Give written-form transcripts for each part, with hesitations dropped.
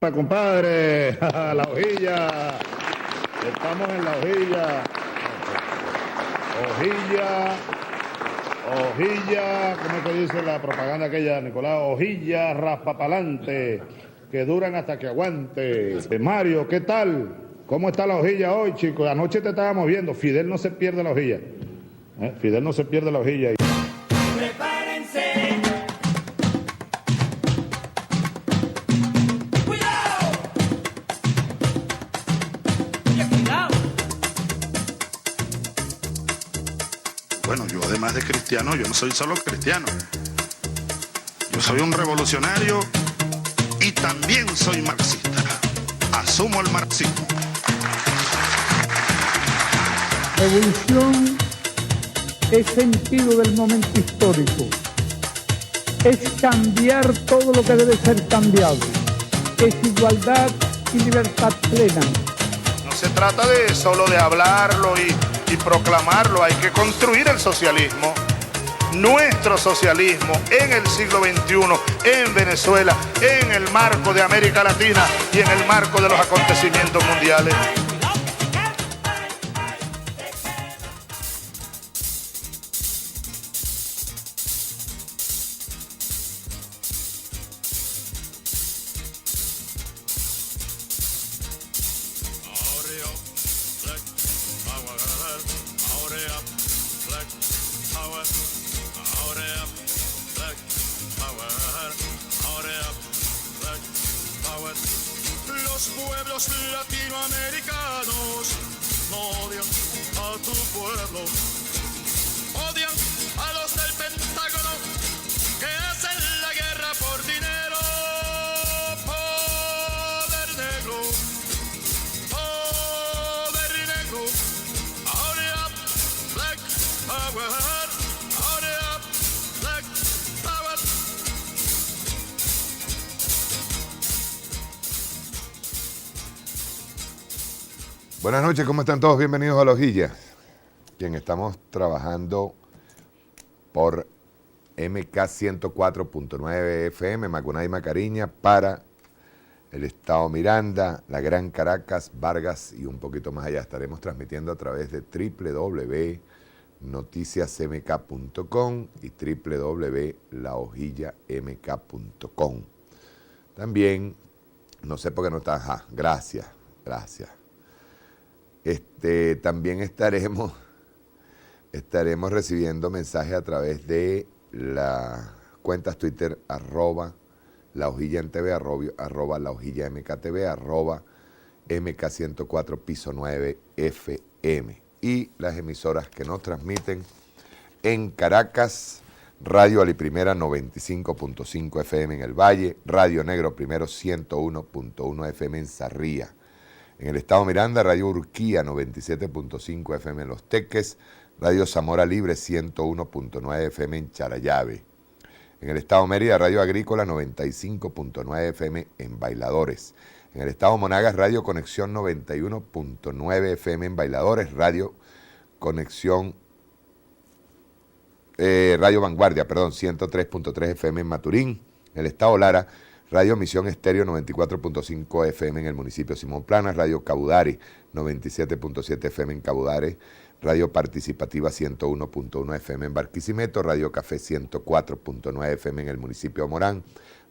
Hola, compadre, la hojilla, estamos en la hojilla, ¿cómo es que dice la propaganda aquella, Nicolás? Hojilla, raspa pa'lante, que duran hasta que aguante. Mario, ¿qué tal? ¿Cómo está la hojilla hoy, chicos? Anoche te estábamos viendo, Fidel no se pierde la hojilla, Fidel no se pierde la hojilla. Bueno, yo además de cristiano, yo no soy solo cristiano. Yo soy un revolucionario y también soy marxista. Asumo el marxismo. Revolución es sentido del momento histórico. Es cambiar todo lo que debe ser cambiado. Es igualdad y libertad plena. No se trata de solo de hablarlo y proclamarlo, hay que construir el socialismo, nuestro socialismo en el siglo XXI, en Venezuela, en el marco de América Latina y en el marco de los acontecimientos mundiales. Los pueblos latinoamericanos no odian a tu pueblo, odian a los del Pentágono que hacen la guerra por dinero. Poder negro, hurry up, black power, hurry up, black power. Buenas noches, ¿cómo están todos? Bienvenidos a La Hojilla, quien estamos trabajando por MK 104.9 FM, Macuná y Macariña, para el Estado Miranda, la Gran Caracas, Vargas y un poquito más allá. Estaremos transmitiendo a través de www.noticiasmk.com y www.lahojillamk.com. También, no sé por qué no está, gracias. También estaremos recibiendo mensajes a través de las cuentas Twitter, @lahojillamtv, @lahojillamktv, @mk104 piso 9 FM. Y las emisoras que nos transmiten en Caracas, Radio Aliprimera 95.5 FM en el Valle, Radio Negro Primero 101.1 FM en Sarría. En el Estado Miranda, Radio Urquía 97.5 FM en Los Teques, Radio Zamora Libre 101.9 FM en Charallave. En el Estado Mérida, Radio Agrícola 95.9 FM en Bailadores. En el Estado Monagas, Radio Conexión 91.9 FM en Bailadores, Radio Vanguardia, 103.3 FM en Maturín. En el Estado Lara, Radio Misión Estéreo 94.5 FM en el municipio Simón Planas, Radio Cabudare 97.7 FM en Cabudare, Radio Participativa 101.1 FM en Barquisimeto, Radio Café 104.9 FM en el municipio de Morán,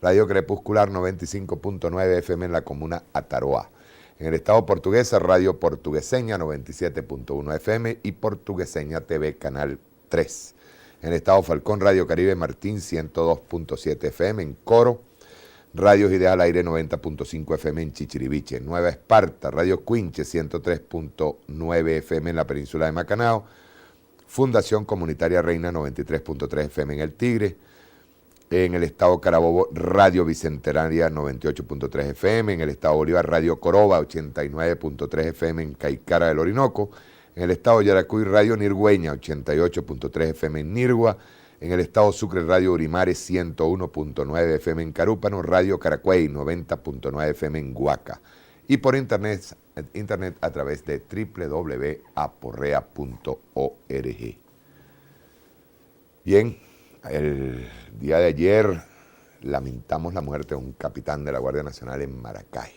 Radio Crepuscular 95.9 FM en la comuna Ataroa. En el Estado Portuguesa, Radio Portugueseña 97.1 FM y Portugueseña TV Canal 3. En el Estado Falcón, Radio Caribe Martín 102.7 FM en Coro, Radio Ideas al Aire 90.5 FM en Chichiriviche, Nueva Esparta, Radio Cuinche 103.9 FM en la península de Macanao, Fundación Comunitaria Reina 93.3 FM en El Tigre, en el Estado Carabobo, Radio Bicentenaria 98.3 FM, en el Estado Bolívar, Radio Coroba 89.3 FM en Caicara del Orinoco, en el Estado Yaracuy, Radio Nirgüeña 88.3 FM en Nirgua, en el Estado Sucre, Radio Urimares 101.9 FM en Carúpano, Radio Caracuey 90.9 FM en Huaca. Y por internet a través de www.aporrea.org. Bien, el día de ayer lamentamos la muerte de un capitán de la Guardia Nacional en Maracay.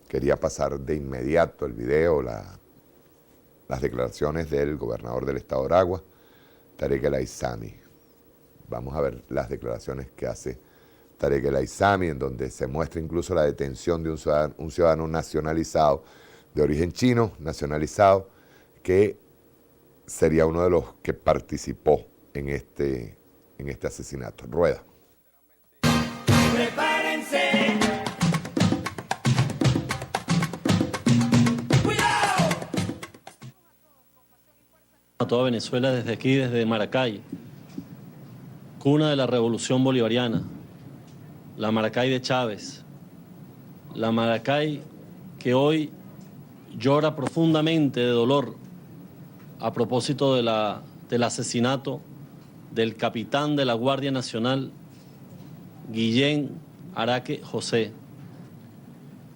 Quería pasar de inmediato el video, las declaraciones del gobernador del estado de Aragua, Tarek El Aissami. Vamos a ver las declaraciones que hace Tarek El Aissami, en donde se muestra incluso la detención de un ciudadano nacionalizado, de origen chino, nacionalizado, que sería uno de los que participó en este asesinato. Rueda. Prepárense. A toda Venezuela desde aquí, desde Maracay, cuna de la revolución bolivariana, la Maracay de Chávez, la Maracay que hoy llora profundamente de dolor a propósito del asesinato del capitán de la Guardia Nacional, Guillén Araque José.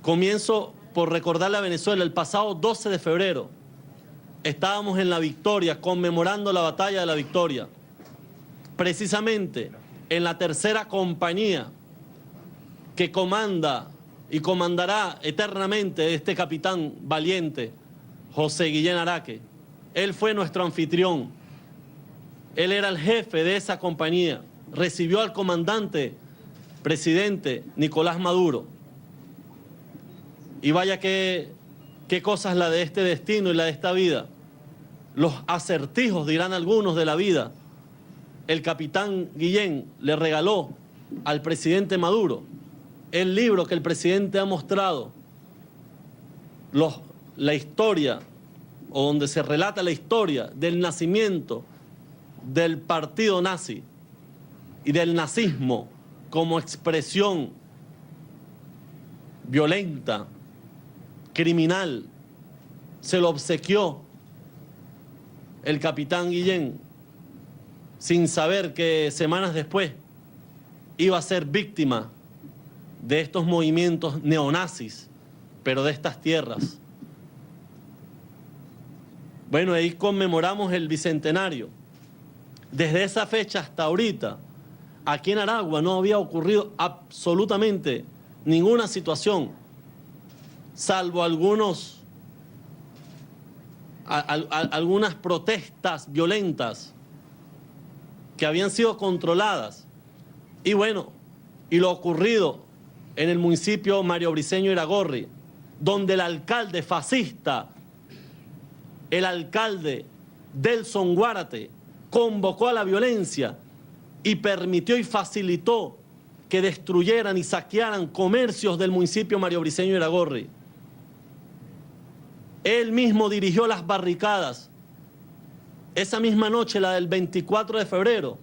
Comienzo por recordarle a Venezuela, el pasado 12 de febrero, estábamos en La Victoria, conmemorando la batalla de La Victoria, precisamente en la tercera compañía que comanda y comandará eternamente este capitán valiente, José Guillén Araque. Él fue nuestro anfitrión, él era el jefe de esa compañía, recibió al comandante presidente Nicolás Maduro. Y vaya qué cosas la de este destino y la de esta vida. Los acertijos, dirán algunos, de la vida. El capitán Guillén le regaló al presidente Maduro el libro que el presidente ha mostrado, la historia, o donde se relata la historia del nacimiento del partido nazi y del nazismo como expresión violenta, criminal. Se lo obsequió el capitán Guillén sin saber que semanas después iba a ser víctima de estos movimientos neonazis, pero de estas tierras. Bueno, ahí conmemoramos el bicentenario. Desde esa fecha hasta ahorita, aquí en Aragua no había ocurrido absolutamente ninguna situación, salvo algunas protestas violentas que habían sido controladas. Y bueno, y lo ocurrido en el municipio Mario Briceño Iragorri, donde el alcalde fascista, el alcalde Delson Guárate, convocó a la violencia y permitió y facilitó que destruyeran y saquearan comercios del municipio Mario Briceño Iragorri. Él mismo dirigió las barricadas. Esa misma noche, la del 24 de febrero,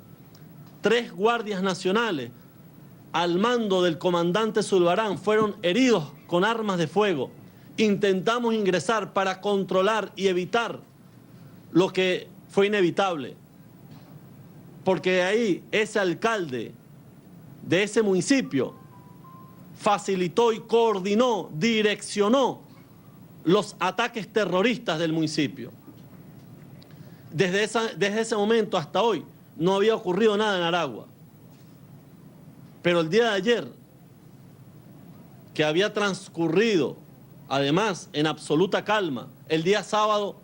3 guardias nacionales al mando del comandante Zulbarán fueron heridos con armas de fuego. Intentamos ingresar para controlar y evitar lo que fue inevitable, porque ahí ese alcalde de ese municipio facilitó y coordinó, direccionó los ataques terroristas del municipio. Desde ese momento hasta hoy no había ocurrido nada en Aragua. Pero el día de ayer, que había transcurrido, además, en absoluta calma, el día sábado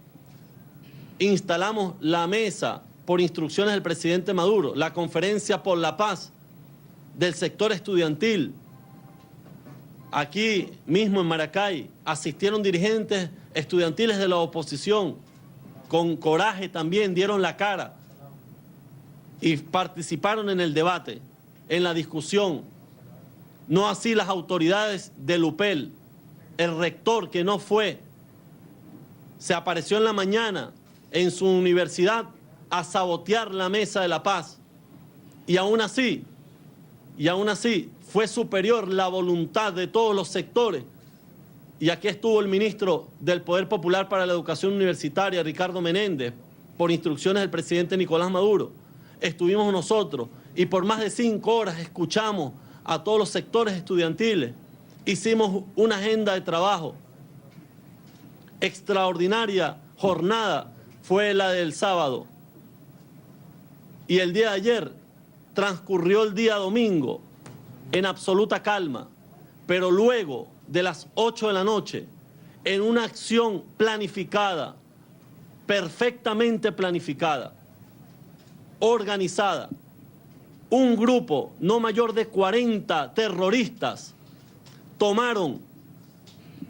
instalamos la mesa por instrucciones del presidente Maduro, la conferencia por la paz del sector estudiantil. Aquí mismo en Maracay asistieron dirigentes estudiantiles de la oposición, con coraje también dieron la cara y participaron en el debate, en la discusión. No así las autoridades del UPEL, el rector que no fue, se apareció en la mañana en su universidad a sabotear la mesa de la paz. Y aún así fue superior la voluntad de todos los sectores. Y aquí estuvo el ministro del Poder Popular para la Educación Universitaria, Ricardo Menéndez, por instrucciones del presidente Nicolás Maduro. Estuvimos nosotros y por más de 5 horas escuchamos a todos los sectores estudiantiles. Hicimos una agenda de trabajo. Extraordinaria jornada fue la del sábado. Y el día de ayer transcurrió el día domingo en absoluta calma, pero luego de las 8 de la noche, en una acción planificada, perfectamente planificada, organizada, un grupo no mayor de 40 terroristas tomaron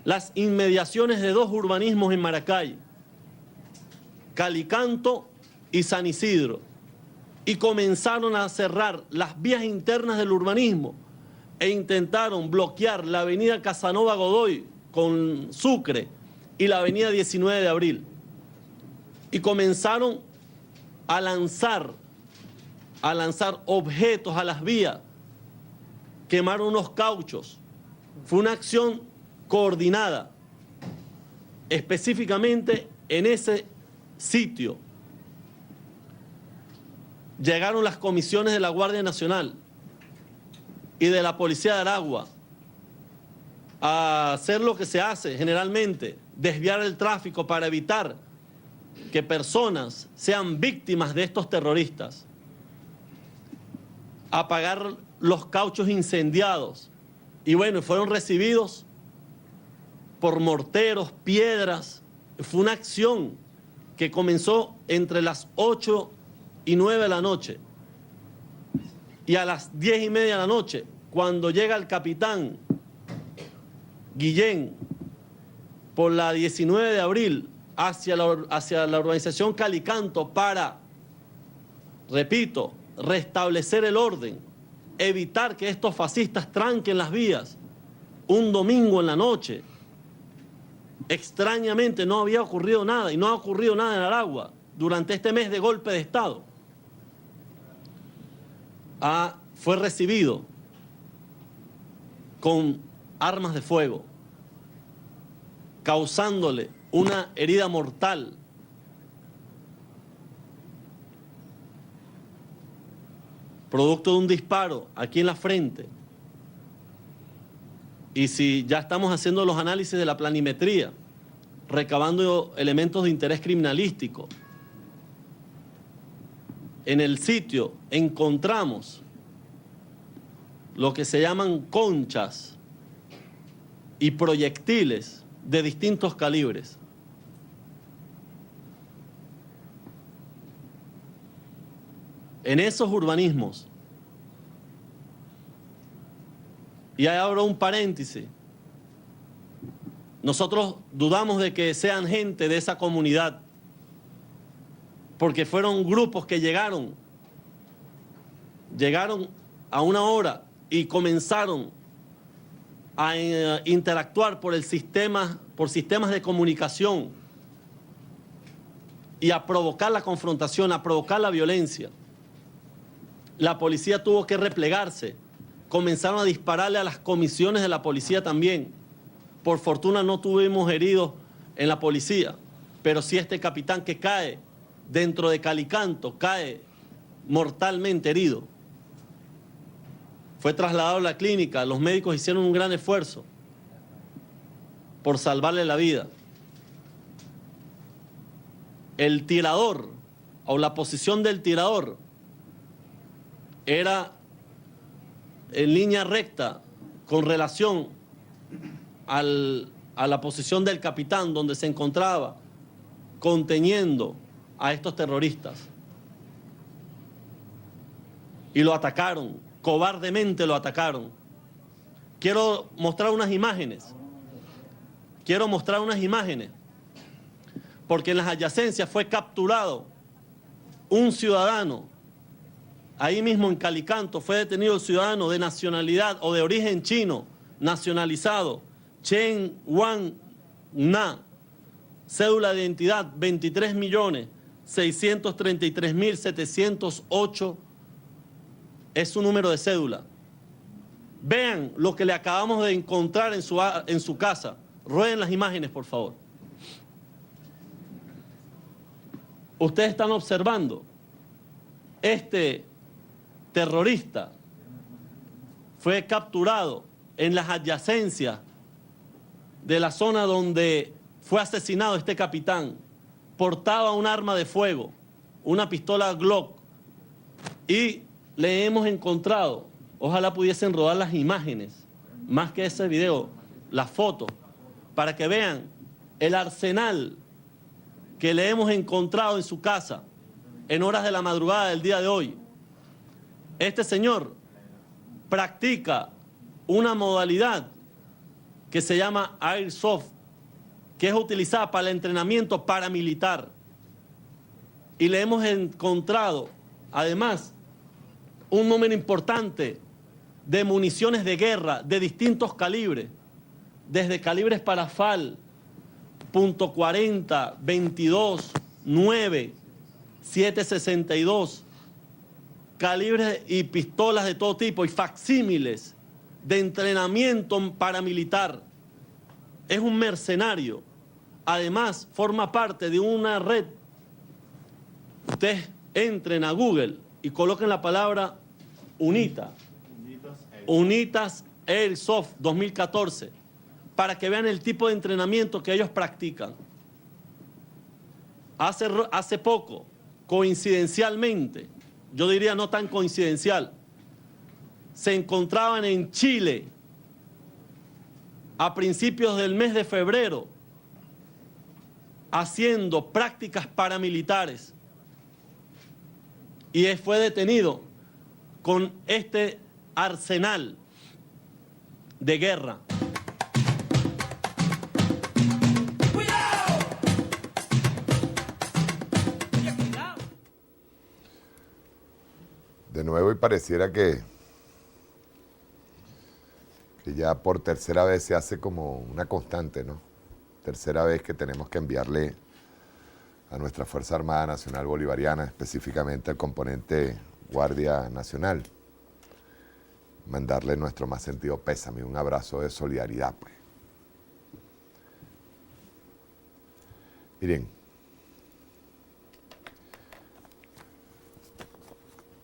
las inmediaciones de dos urbanismos en Maracay, Calicanto y San Isidro, y comenzaron a cerrar las vías internas del urbanismo e intentaron bloquear la avenida Casanova Godoy con Sucre y la avenida 19 de Abril. Y comenzaron a lanzar objetos a las vías, quemaron unos cauchos. Fue una acción coordinada, específicamente en ese sitio. Llegaron las comisiones de la Guardia Nacional y de la Policía de Aragua a hacer lo que se hace generalmente, desviar el tráfico para evitar que personas sean víctimas de estos terroristas, apagar los cauchos incendiados. Y bueno, fueron recibidos por morteros, piedras. Fue una acción que comenzó entre las 8 y 9 de la noche. Y a las 10:30 de la noche, cuando llega el capitán Guillén por la 19 de abril hacia la urbanización Calicanto para, repito, restablecer el orden, evitar que estos fascistas tranquen las vías, un domingo en la noche. Extrañamente no había ocurrido nada y no ha ocurrido nada en Aragua durante este mes de golpe de Estado. Fue recibido con armas de fuego, causándole una herida mortal. Producto de un disparo aquí en la frente. Y si ya estamos haciendo los análisis de la planimetría, recabando elementos de interés criminalístico, en el sitio encontramos lo que se llaman conchas y proyectiles de distintos calibres. En esos urbanismos, y hay ahora un paréntesis, nosotros dudamos de que sean gente de esa comunidad, porque fueron grupos que llegaron a una hora y comenzaron a interactuar por sistemas de comunicación y a provocar la confrontación, a provocar la violencia. La policía tuvo que replegarse, comenzaron a dispararle a las comisiones de la policía también. Por fortuna no tuvimos heridos en la policía, pero sí este capitán que cae dentro de Calicanto, cae mortalmente herido. Fue trasladado a la clínica, los médicos hicieron un gran esfuerzo por salvarle la vida. El tirador, o la posición del tirador, era en línea recta con relación a la posición del capitán, donde se encontraba conteniendo a estos terroristas. Y lo atacaron, cobardemente lo atacaron. Quiero mostrar unas imágenes, porque en las adyacencias fue capturado un ciudadano. Ahí mismo en Calicanto fue detenido el ciudadano de nacionalidad o de origen chino, nacionalizado, Chen Wan Na, cédula de identidad 23.633.708, es su número de cédula. Vean lo que le acabamos de encontrar en su casa. Rueden las imágenes, por favor. Ustedes están observando, este terrorista fue capturado en las adyacencias de la zona donde fue asesinado este capitán. Portaba un arma de fuego, una pistola Glock, y le hemos encontrado, ojalá pudiesen rodar las imágenes, más que ese video, las fotos, para que vean el arsenal que le hemos encontrado en su casa en horas de la madrugada del día de hoy. Este señor practica una modalidad que se llama Airsoft, que es utilizada para el entrenamiento paramilitar. Y le hemos encontrado, además, un número importante de municiones de guerra de distintos calibres, desde calibres para FAL, .40, 22, 9, 7.62, calibres y pistolas de todo tipo y facsímiles de entrenamiento paramilitar. Es un mercenario. Además, forma parte de una red. Ustedes entren a Google y coloquen la palabra Unitas Airsoft 2014 para que vean el tipo de entrenamiento que ellos practican. Hace poco, coincidencialmente, yo diría no tan coincidencial, se encontraban en Chile a principios del mes de febrero haciendo prácticas paramilitares y fue detenido con este arsenal de guerra. De nuevo, y pareciera que ya por tercera vez se hace como una constante, ¿no? Tercera vez que tenemos que enviarle a nuestra Fuerza Armada Nacional Bolivariana, específicamente al componente Guardia Nacional, mandarle nuestro más sentido pésame, un abrazo de solidaridad, pues. Miren,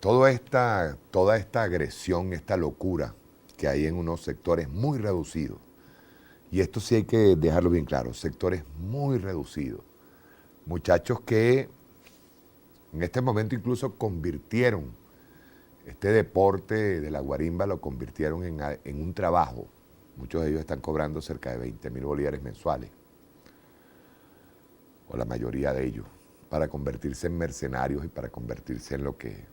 toda esta agresión, esta locura que hay en unos sectores muy reducidos, y esto sí hay que dejarlo bien claro, sectores muy reducidos, muchachos que en este momento incluso convirtieron este deporte de la guarimba, lo convirtieron en un trabajo. Muchos de ellos están cobrando cerca de 20.000 bolívares mensuales, o la mayoría de ellos, para convertirse en mercenarios y para convertirse en lo que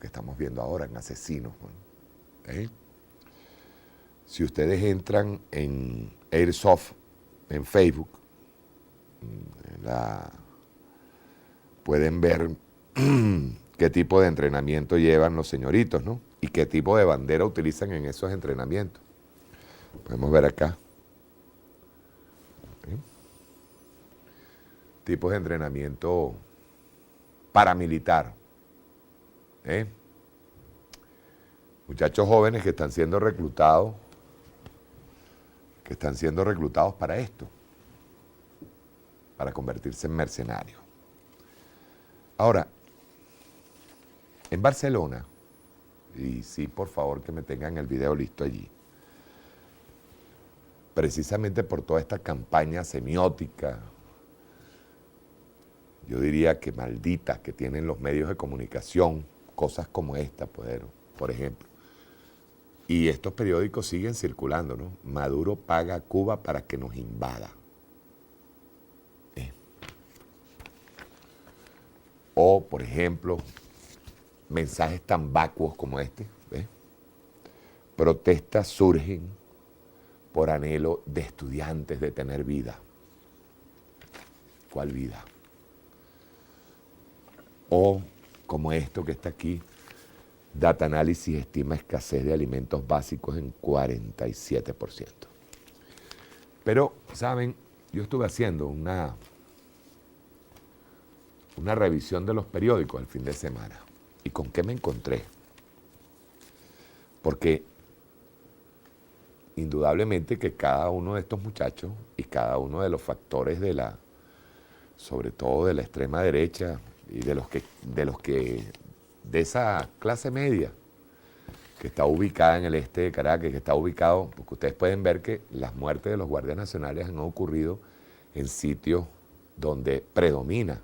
estamos viendo ahora, en asesinos. ¿Eh? Si ustedes entran en Airsoft, en Facebook, pueden ver qué tipo de entrenamiento llevan los señoritos, ¿no? Y qué tipo de bandera utilizan en esos entrenamientos. Podemos ver acá. ¿Sí? Tipos de entrenamiento paramilitar. Muchachos jóvenes que están siendo reclutados para esto, para convertirse en mercenarios. Ahora, en Barcelona, y sí, por favor que me tengan el video listo allí, precisamente por toda esta campaña semiótica, yo diría que malditas que tienen los medios de comunicación, cosas como esta, por ejemplo. Y estos periódicos siguen circulando, ¿no? Maduro paga a Cuba para que nos invada. O, por ejemplo, mensajes tan vacuos como este. Protestas surgen por anhelo de estudiantes de tener vida. ¿Cuál vida? O, como esto que está aquí, Data Análisis estima escasez de alimentos básicos en 47%. Pero, ¿saben? Yo estuve haciendo una revisión de los periódicos el fin de semana. ¿Y con qué me encontré? Porque indudablemente que cada uno de estos muchachos y cada uno de los factores sobre todo de la extrema derecha y de esa clase media que está ubicada en el este de Caracas, que está ubicado, porque ustedes pueden ver que las muertes de los guardias nacionales han ocurrido en sitios donde predomina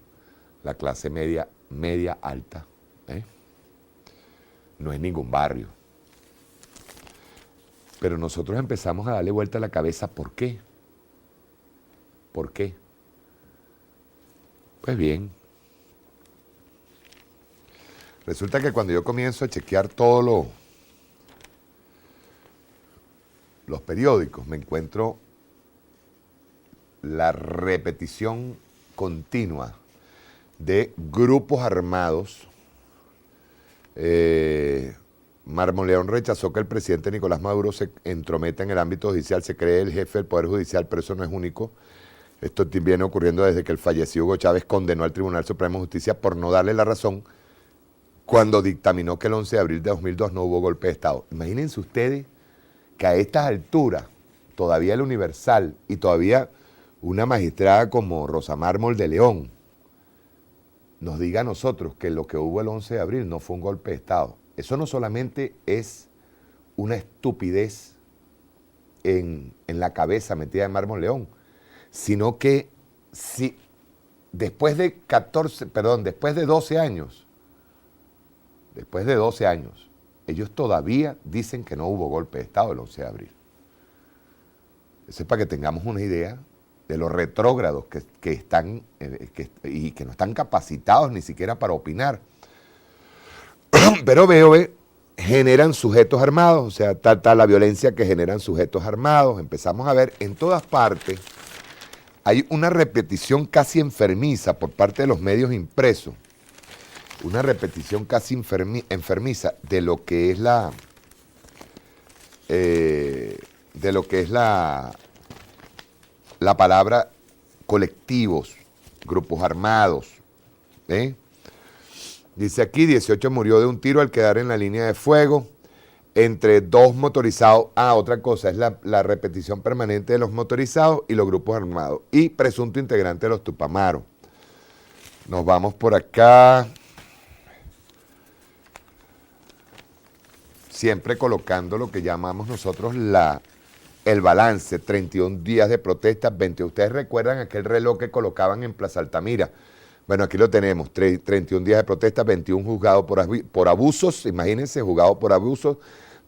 la clase media alta. no es ningún barrio. Pero nosotros empezamos a darle vuelta a la cabeza, ¿por qué? ¿Por qué? Pues bien, resulta que cuando yo comienzo a chequear todos los periódicos, me encuentro la repetición continua de grupos armados. Marmoleón rechazó que el presidente Nicolás Maduro se entrometa en el ámbito judicial, se cree el jefe del Poder Judicial, pero eso no es único. Esto viene ocurriendo desde que el fallecido Hugo Chávez condenó al Tribunal Supremo de Justicia por no darle la razón cuando dictaminó que el 11 de abril de 2002 no hubo golpe de Estado. Imagínense ustedes que a estas alturas, todavía el Universal y todavía una magistrada como Rosa Mármol de León nos diga a nosotros que lo que hubo el 11 de abril no fue un golpe de Estado. Eso no solamente es una estupidez en la cabeza metida de Mármol León, sino que si después de 12 años, ellos todavía dicen que no hubo golpe de Estado el 11 de abril. Eso es para que tengamos una idea de los retrógrados que están y que no están capacitados ni siquiera para opinar. Pero veo, generan sujetos armados, o sea, tal la violencia que generan sujetos armados. Empezamos a ver en todas partes, hay una repetición casi enfermiza por parte de los medios impresos, una repetición casi enfermiza de lo que es la palabra colectivos, grupos armados. Dice aquí, 18 murió de un tiro al quedar en la línea de fuego entre dos motorizados. Otra cosa, es la repetición permanente de los motorizados y los grupos armados. Y presunto integrante de los Tupamaros. Nos vamos por acá. Siempre colocando lo que llamamos nosotros el balance, 31 días de protestas, 20. Ustedes recuerdan aquel reloj que colocaban en Plaza Altamira. Bueno, aquí lo tenemos, 31 días de protestas, 21 juzgados por abusos, imagínense, juzgados por abusos,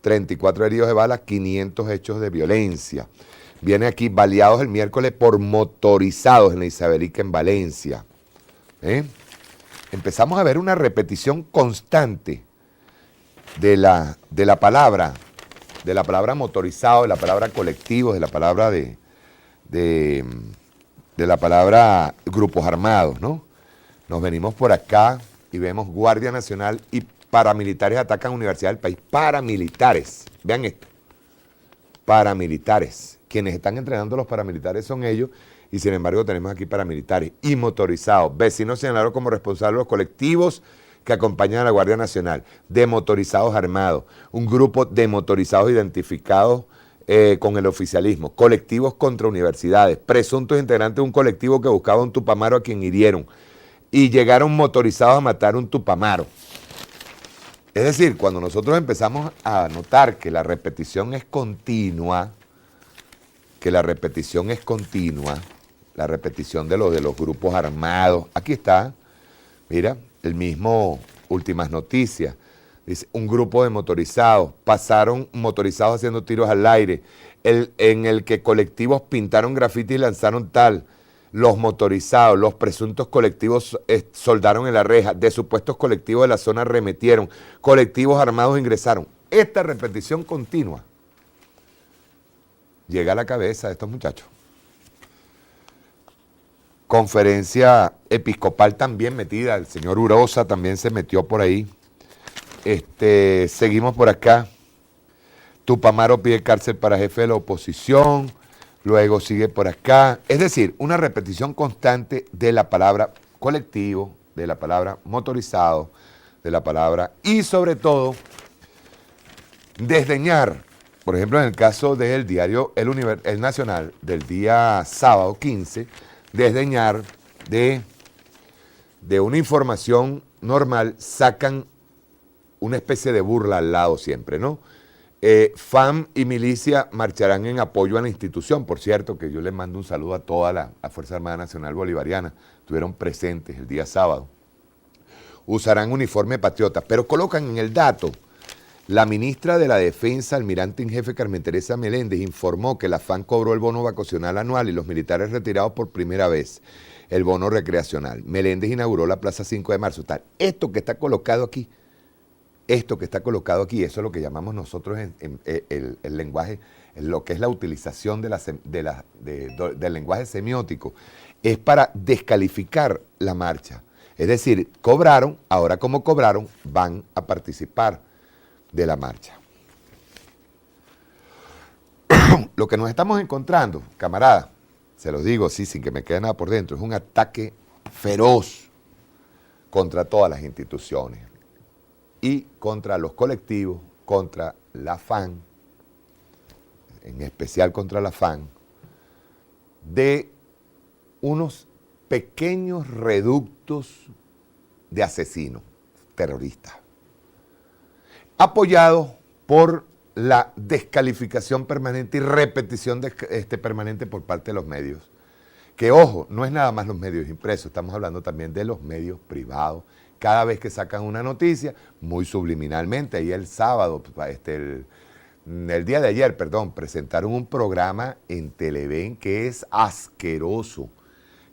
34 heridos de balas, 500 hechos de violencia. Viene aquí, baleados el miércoles por motorizados en la Isabelica en Valencia. Empezamos a ver una repetición constante de la palabra motorizado, de la palabra colectivos, de la palabra de la palabra grupos armados, ¿no? Nos venimos por acá y vemos Guardia Nacional y paramilitares atacan universidades del país. Paramilitares, vean esto, paramilitares. Quienes están entrenando a los paramilitares son ellos y sin embargo tenemos aquí paramilitares y motorizados. Vecinos señalaron como responsables los colectivos que acompañan a la Guardia Nacional, de motorizados armados, un grupo de motorizados identificados con el oficialismo, colectivos contra universidades, presuntos integrantes de un colectivo que buscaba un tupamaro a quien hirieron y llegaron motorizados a matar un tupamaro. Es decir, cuando nosotros empezamos a notar que la repetición es continua, la repetición de los grupos armados, aquí está, mira, el mismo Últimas Noticias, dice, un grupo de motorizados, pasaron motorizados haciendo tiros al aire, en el que colectivos pintaron grafiti y lanzaron tal, los motorizados, los presuntos colectivos soldaron en la reja, de supuestos colectivos de la zona arremetieron, colectivos armados ingresaron. Esta repetición continua llega a la cabeza de estos muchachos. Conferencia episcopal también metida, el señor Urosa también se metió por ahí. Seguimos por acá. Tupamaro pide cárcel para jefe de la oposición. Luego sigue por acá. Es decir, una repetición constante de la palabra colectivo, de la palabra motorizado, de la palabra y sobre todo desdeñar. Por ejemplo, en el caso del diario El Nacional del día sábado 15, desdeñar de una información normal, sacan una especie de burla al lado siempre, ¿no? FAM y milicia marcharán en apoyo a la institución. Por cierto, que yo les mando un saludo a toda la Fuerza Armada Nacional Bolivariana. Estuvieron presentes el día sábado. Usarán uniforme patriota, pero colocan en el dato La ministra de la Defensa, almirante en jefe Carmen Teresa Meléndez, informó que la FAN cobró el bono vacacional anual y los militares retirados por primera vez el bono recreacional. Meléndez inauguró la Plaza 5 de Marzo. Tal. Esto que está colocado aquí, eso es lo que llamamos nosotros en el lenguaje, en lo que es la utilización del lenguaje semiótico, es para descalificar la marcha. Es decir, cobraron, ahora como cobraron, van a participar de la marcha. Lo que nos estamos encontrando, camarada, se los digo así sin que me quede nada por dentro, es un ataque feroz contra todas las instituciones y contra los colectivos, contra la FAN, en especial contra la FAN, de unos pequeños reductos de asesinos terroristas, apoyados por la descalificación permanente y repetición permanente por parte de los medios. Que ojo, no es nada más los medios impresos, estamos hablando también de los medios privados. Cada vez que sacan una noticia, muy subliminalmente, ahí el sábado, el día de ayer, presentaron un programa en Televen que es asqueroso,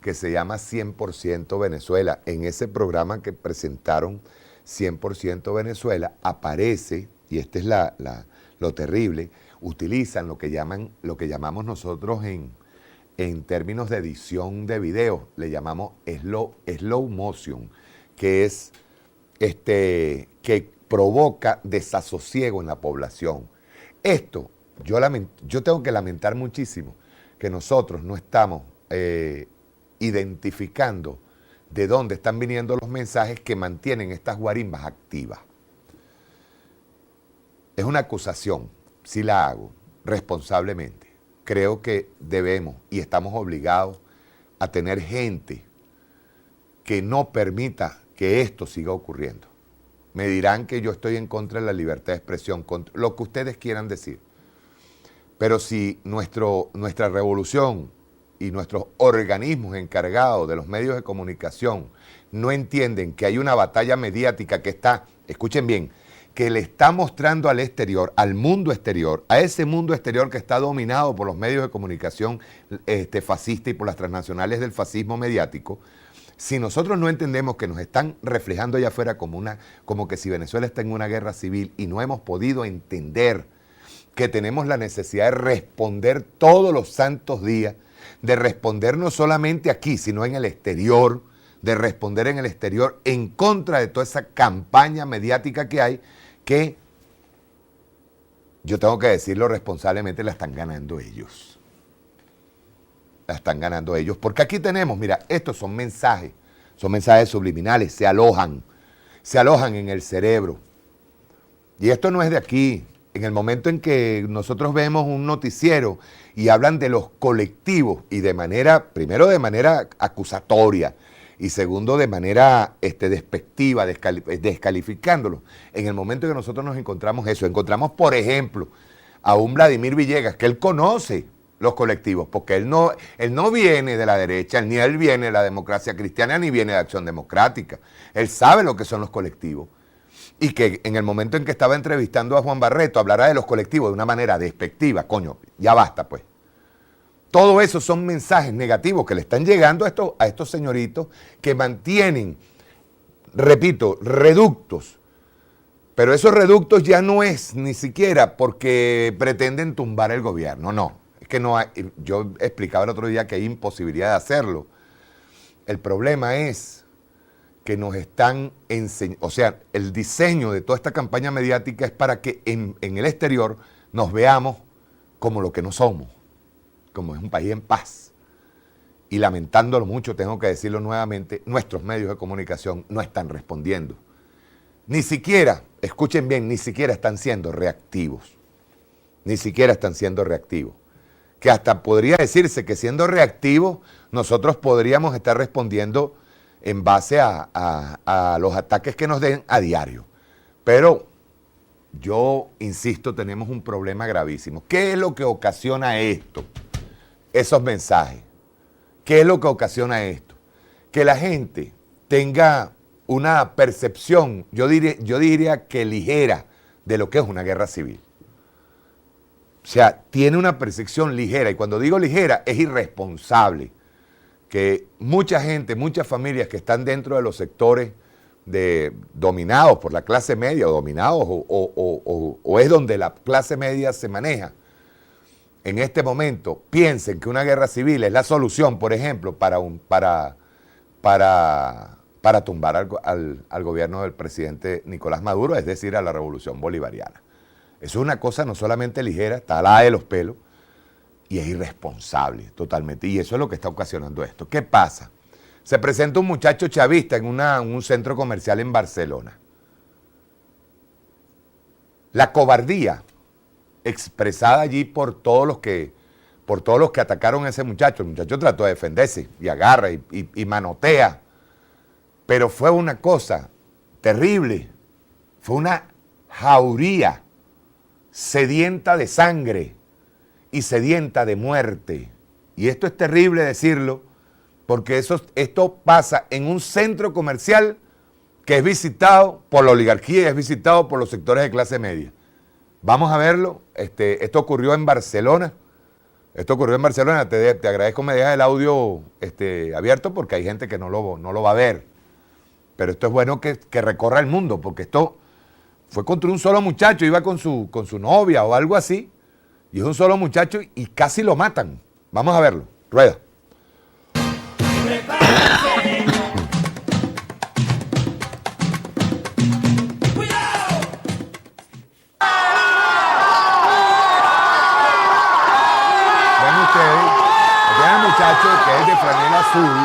que se llama 100% Venezuela. En ese programa que presentaron 100% Venezuela aparece, y este es lo terrible, utilizan lo que llamamos nosotros en términos de edición de video, le llamamos slow motion, que es que provoca desasosiego en la población. Esto, yo tengo que lamentar muchísimo que nosotros no estamos identificando de dónde están viniendo los mensajes que mantienen estas guarimbas activas. Es una acusación, sí la hago, responsablemente. Creo que debemos y estamos obligados a tener gente que no permita que esto siga ocurriendo. Me dirán que yo estoy en contra de la libertad de expresión, contra lo que ustedes quieran decir. Pero si nuestra revolución y nuestros organismos encargados de los medios de comunicación no entienden que hay una batalla mediática que está, escuchen bien, que le está mostrando al exterior, al mundo exterior, a ese mundo exterior que está dominado por los medios de comunicación fascistas y por las transnacionales del fascismo mediático. Si nosotros no entendemos que nos están reflejando allá afuera como que si Venezuela está en una guerra civil y no hemos podido entender que tenemos la necesidad de responder todos los santos días, de responder no solamente aquí, sino en el exterior, de responder en el exterior en contra de toda esa campaña mediática que hay, que yo tengo que decirlo responsablemente, la están ganando ellos. La están ganando ellos, porque aquí tenemos, mira, estos son mensajes subliminales, se alojan en el cerebro. Y esto no es de aquí. En el momento en que nosotros vemos un noticiero y hablan de los colectivos y primero de manera acusatoria y segundo de manera despectiva, descalificándolos, en el momento en que nosotros nos encontramos encontramos por ejemplo a un Vladimir Villegas que él conoce los colectivos, porque él no viene de la derecha, ni él viene de la democracia cristiana, ni viene de Acción Democrática. Él sabe lo que son los colectivos. Y que en el momento en que estaba entrevistando a Juan Barreto, hablará de los colectivos de una manera despectiva. Coño, ya basta pues. Todo eso son mensajes negativos que le están llegando a estos señoritos que mantienen, repito, reductos. Pero esos reductos ya no es ni siquiera porque pretenden tumbar el gobierno, no. Es que no hay, yo explicaba el otro día que hay imposibilidad de hacerlo. El problema es que nos están enseñando, o sea, el diseño de toda esta campaña mediática es para que en el exterior nos veamos como lo que no somos, como es un país en paz. Y lamentándolo mucho, tengo que decirlo nuevamente, nuestros medios de comunicación no están respondiendo. Ni siquiera, escuchen bien, ni siquiera están siendo reactivos. Ni siquiera están siendo reactivos. Que hasta podría decirse que siendo reactivos, nosotros podríamos estar respondiendo en base a los ataques que nos den a diario. Pero yo insisto, tenemos un problema gravísimo. ¿Qué es lo que ocasiona esto? Esos mensajes. ¿Qué es lo que ocasiona esto? Que la gente tenga una percepción, yo diría que ligera, de lo que es una guerra civil. O sea, tiene una percepción ligera, y cuando digo ligera, es irresponsable, que mucha gente, muchas familias que están dentro de los sectores dominados por la clase media, o dominados, o es donde la clase media se maneja, en este momento piensen que una guerra civil es la solución, por ejemplo, para tumbar al gobierno del presidente Nicolás Maduro, es decir, a la revolución bolivariana. Eso es una cosa no solamente ligera, está alada de los pelos, y es irresponsable totalmente. Y eso es lo que está ocasionando esto. ¿Qué pasa? Se presenta un muchacho chavista en un centro comercial en Barcelona. La cobardía expresada allí por todos los que atacaron a ese muchacho. El muchacho trató de defenderse y agarra y manotea. Pero fue una cosa terrible. Fue una jauría sedienta de sangre y sedienta de muerte. Y esto es terrible decirlo, porque esto pasa en un centro comercial que es visitado por la oligarquía y es visitado por los sectores de clase media. Vamos a verlo. Esto ocurrió en Barcelona. Te agradezco me dejas el audio abierto, porque hay gente que no lo va a ver. Pero esto es bueno que recorra el mundo, porque esto fue contra un solo muchacho, iba con su novia o algo así, y es un solo muchacho y casi lo matan. Vamos a verlo. Rueda. Ven ustedes, aquí hay un muchacho que es de franela azul,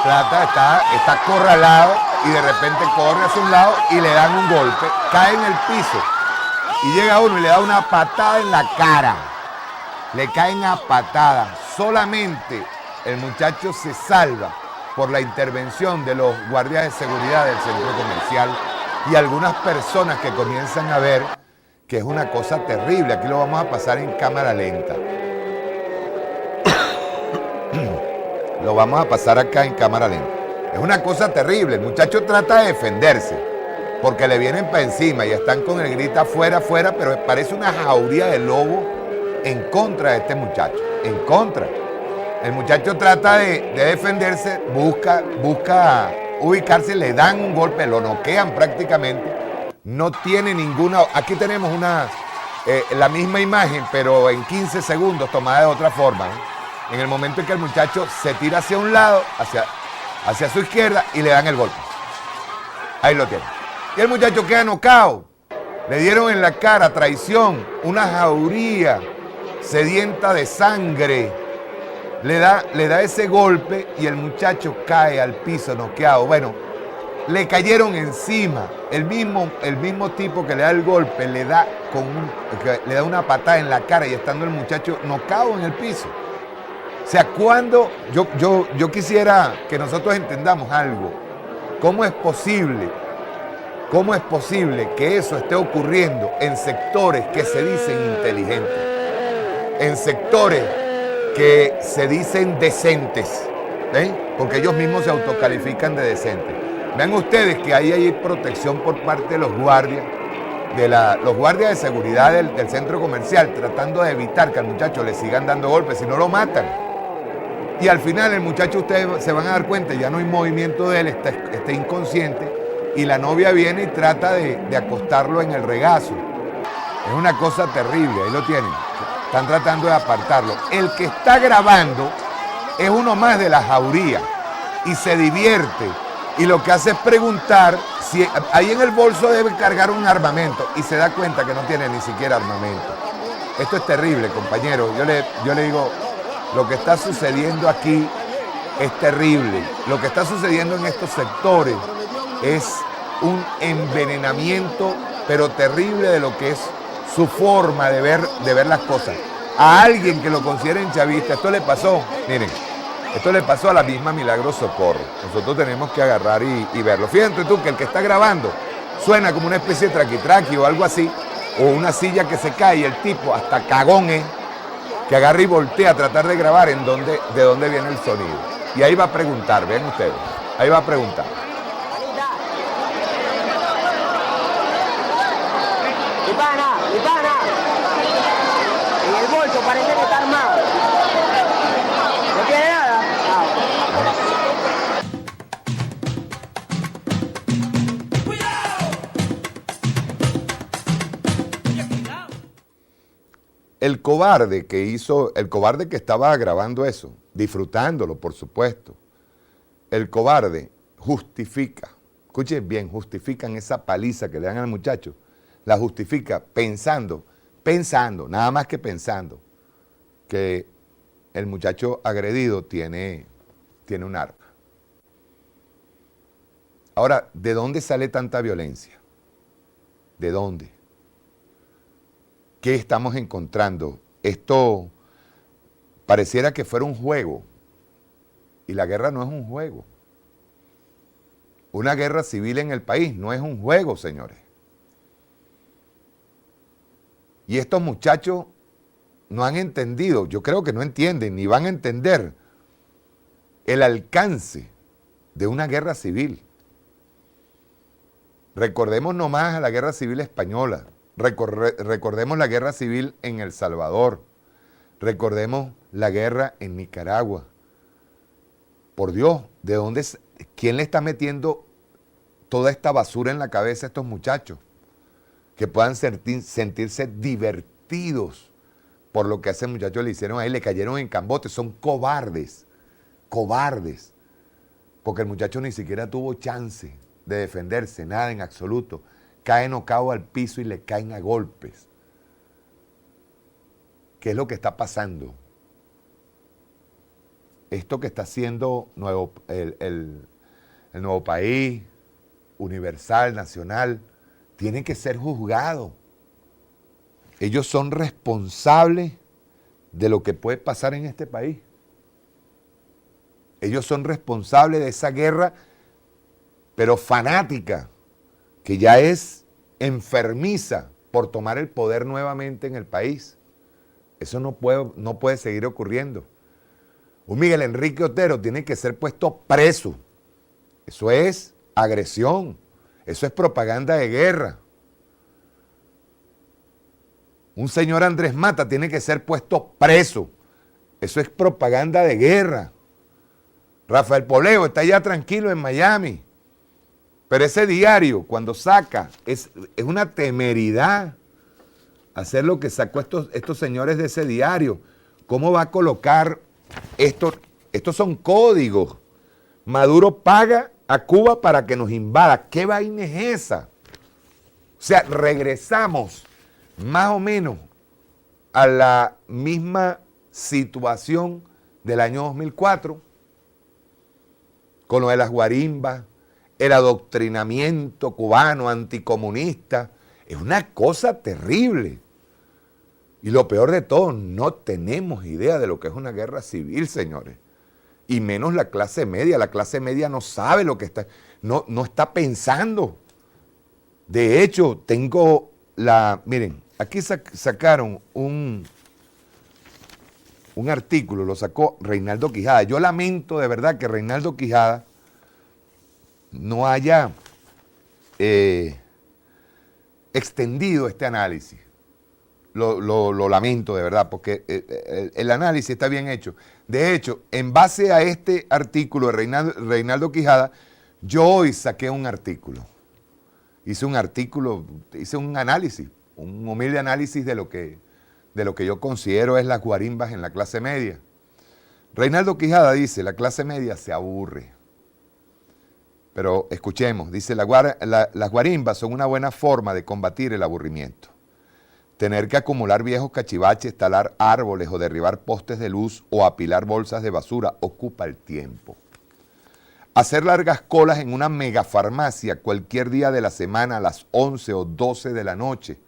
está acorralado y de repente corre hacia un lado y le dan un golpe, cae en el piso y llega uno y le da una patada en la cara. Le caen a patada. Solamente el muchacho se salva por la intervención de los guardias de seguridad del centro comercial y algunas personas que comienzan a ver que es una cosa terrible. Aquí lo vamos a pasar en cámara lenta. Lo vamos a pasar acá en cámara lenta. Es una cosa terrible. El muchacho trata de defenderse porque le vienen para encima y están con el grita fuera, fuera, pero parece una jauría de lobo en contra de este muchacho. En contra. El muchacho trata de defenderse, busca ubicarse, le dan un golpe, lo noquean prácticamente. No tiene ninguna... Aquí tenemos la misma imagen, pero en 15 segundos tomada de otra forma, ¿eh? En el momento en que el muchacho se tira hacia un lado, hacia su izquierda, y le dan el golpe. Ahí lo tienen. Y el muchacho queda nocaut. Le dieron en la cara traición, una jauría sedienta de sangre. Le da ese golpe y el muchacho cae al piso noqueado. Bueno, le cayeron encima. El mismo tipo que le da el golpe le da una patada en la cara y estando el muchacho noqueado en el piso. O sea, cuando yo quisiera que nosotros entendamos algo. ¿Cómo es posible que eso esté ocurriendo en sectores que se dicen inteligentes? En sectores que se dicen decentes, ¿eh? Porque ellos mismos se autocalifican de decentes. Vean ustedes que ahí hay protección por parte de los guardias, los guardias de seguridad del centro comercial, tratando de evitar que al muchacho le sigan dando golpes, si no lo matan. Y al final el muchacho, ustedes se van a dar cuenta, ya no hay movimiento de él, está inconsciente, y la novia viene y trata de acostarlo en el regazo. Es una cosa terrible, ahí lo tienen. Están tratando de apartarlo. El que está grabando es uno más de la jauría y se divierte. Y lo que hace es preguntar si ahí en el bolso debe cargar un armamento y se da cuenta que no tiene ni siquiera armamento. Esto es terrible, compañero. Yo le digo, lo que está sucediendo aquí es terrible. Lo que está sucediendo en estos sectores es un envenenamiento, pero terrible, de lo que es su forma de ver las cosas. A alguien que lo consideren chavista, esto le pasó, miren, esto le pasó a la misma Milagros Socorro. Nosotros tenemos que agarrar y verlo. Fíjate tú que el que está grabando suena como una especie de traquitraqui o algo así, o una silla que se cae y el tipo, hasta cagón que agarra y voltea a tratar de grabar de dónde viene el sonido. Y ahí va a preguntar, ven ustedes, ahí va a preguntar. parece que está armado. ¿No tiene nada? El cobarde que estaba grabando eso, disfrutándolo, por supuesto, el cobarde justifica, escuchen bien, justifican esa paliza que le dan al muchacho, la justifica pensando, nada más que pensando, que el muchacho agredido tiene un arma. Ahora, ¿de dónde sale tanta violencia? ¿De dónde? ¿Qué estamos encontrando? Esto pareciera que fuera un juego, y la guerra no es un juego. Una guerra civil en el país no es un juego, señores. Y estos muchachos no han entendido, yo creo que no entienden, ni van a entender el alcance de una guerra civil. Recordemos nomás a la guerra civil española, recordemos la guerra civil en El Salvador, recordemos la guerra en Nicaragua. Por Dios, ¿quién le está metiendo toda esta basura en la cabeza a estos muchachos? Que puedan sentirse divertidos por lo que a ese muchacho le hicieron ahí, le cayeron en cambote, son cobardes, porque el muchacho ni siquiera tuvo chance de defenderse, nada en absoluto, cae nocao al piso y le caen a golpes. ¿Qué es lo que está pasando? Esto que está haciendo el Nuevo País, Universal, Nacional, tiene que ser juzgado. Ellos son responsables de lo que puede pasar en este país. Ellos son responsables de esa guerra, pero fanática, que ya es enfermiza por tomar el poder nuevamente en el país. Eso no puede seguir ocurriendo. Un Miguel Enrique Otero tiene que ser puesto preso. Eso es agresión. Eso es propaganda de guerra. Un señor Andrés Mata tiene que ser puesto preso. Eso es propaganda de guerra. Rafael Poleo está ya tranquilo en Miami. Pero ese diario, cuando saca, es una temeridad hacer lo que sacó estos señores de ese diario. ¿Cómo va a colocar esto? Estos son códigos. Maduro paga a Cuba para que nos invada. ¿Qué vaina es esa? O sea, regresamos más o menos a la misma situación del año 2004, con lo de las guarimbas, el adoctrinamiento cubano anticomunista. Es una cosa terrible. Y lo peor de todo, no tenemos idea de lo que es una guerra civil, señores. Y menos la clase media. La clase media no sabe lo que está, no está pensando. De hecho, miren, aquí sacaron un artículo, lo sacó Reinaldo Quijada. Yo lamento de verdad que Reinaldo Quijada no haya extendido este análisis. Lo lamento de verdad, porque el análisis está bien hecho. De hecho, en base a este artículo de Reinaldo Quijada, yo hoy saqué un artículo. Hice un análisis, un humilde análisis de lo que yo considero es las guarimbas en la clase media. Reinaldo Quijada dice, la clase media se aburre. Pero escuchemos, dice, las guarimbas son una buena forma de combatir el aburrimiento. Tener que acumular viejos cachivaches, talar árboles o derribar postes de luz o apilar bolsas de basura ocupa el tiempo. Hacer largas colas en una megafarmacia cualquier día de la semana a las 11 o 12 de la noche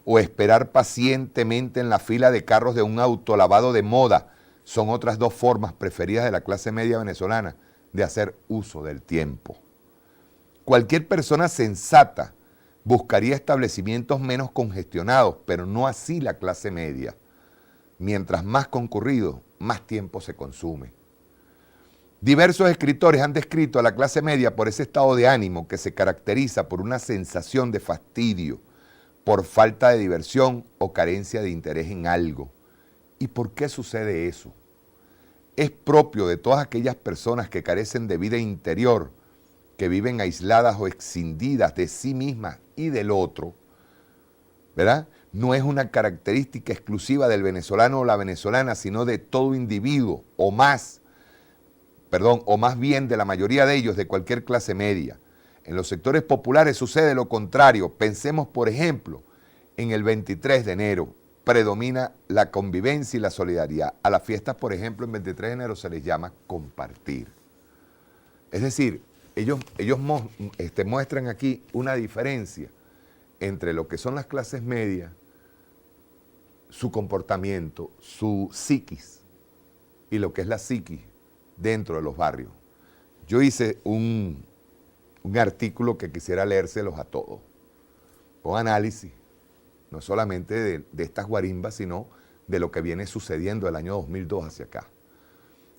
o esperar pacientemente en la fila de carros de un autolavado de moda son otras dos formas preferidas de la clase media venezolana de hacer uso del tiempo. Cualquier persona sensata buscaría establecimientos menos congestionados, pero no así la clase media. Mientras más concurrido, más tiempo se consume. Diversos escritores han descrito a la clase media por ese estado de ánimo que se caracteriza por una sensación de fastidio, por falta de diversión o carencia de interés en algo. ¿Y por qué sucede eso? Es propio de todas aquellas personas que carecen de vida interior, que viven aisladas o escindidas de sí mismas y del otro, ¿verdad? No es una característica exclusiva del venezolano o la venezolana, sino de todo individuo, o más bien de la mayoría de ellos de cualquier clase media. En los sectores populares sucede lo contrario. Pensemos, por ejemplo, en el 23 de enero, predomina la convivencia y la solidaridad. A las fiestas, por ejemplo, en 23 de enero se les llama compartir. Es decir, ellos muestran aquí una diferencia entre lo que son las clases medias, su comportamiento, su psiquis, y lo que es la psiquis dentro de los barrios. Yo hice un artículo que quisiera leérselos a todos, con análisis, no solamente de estas guarimbas, sino de lo que viene sucediendo del año 2002 hacia acá.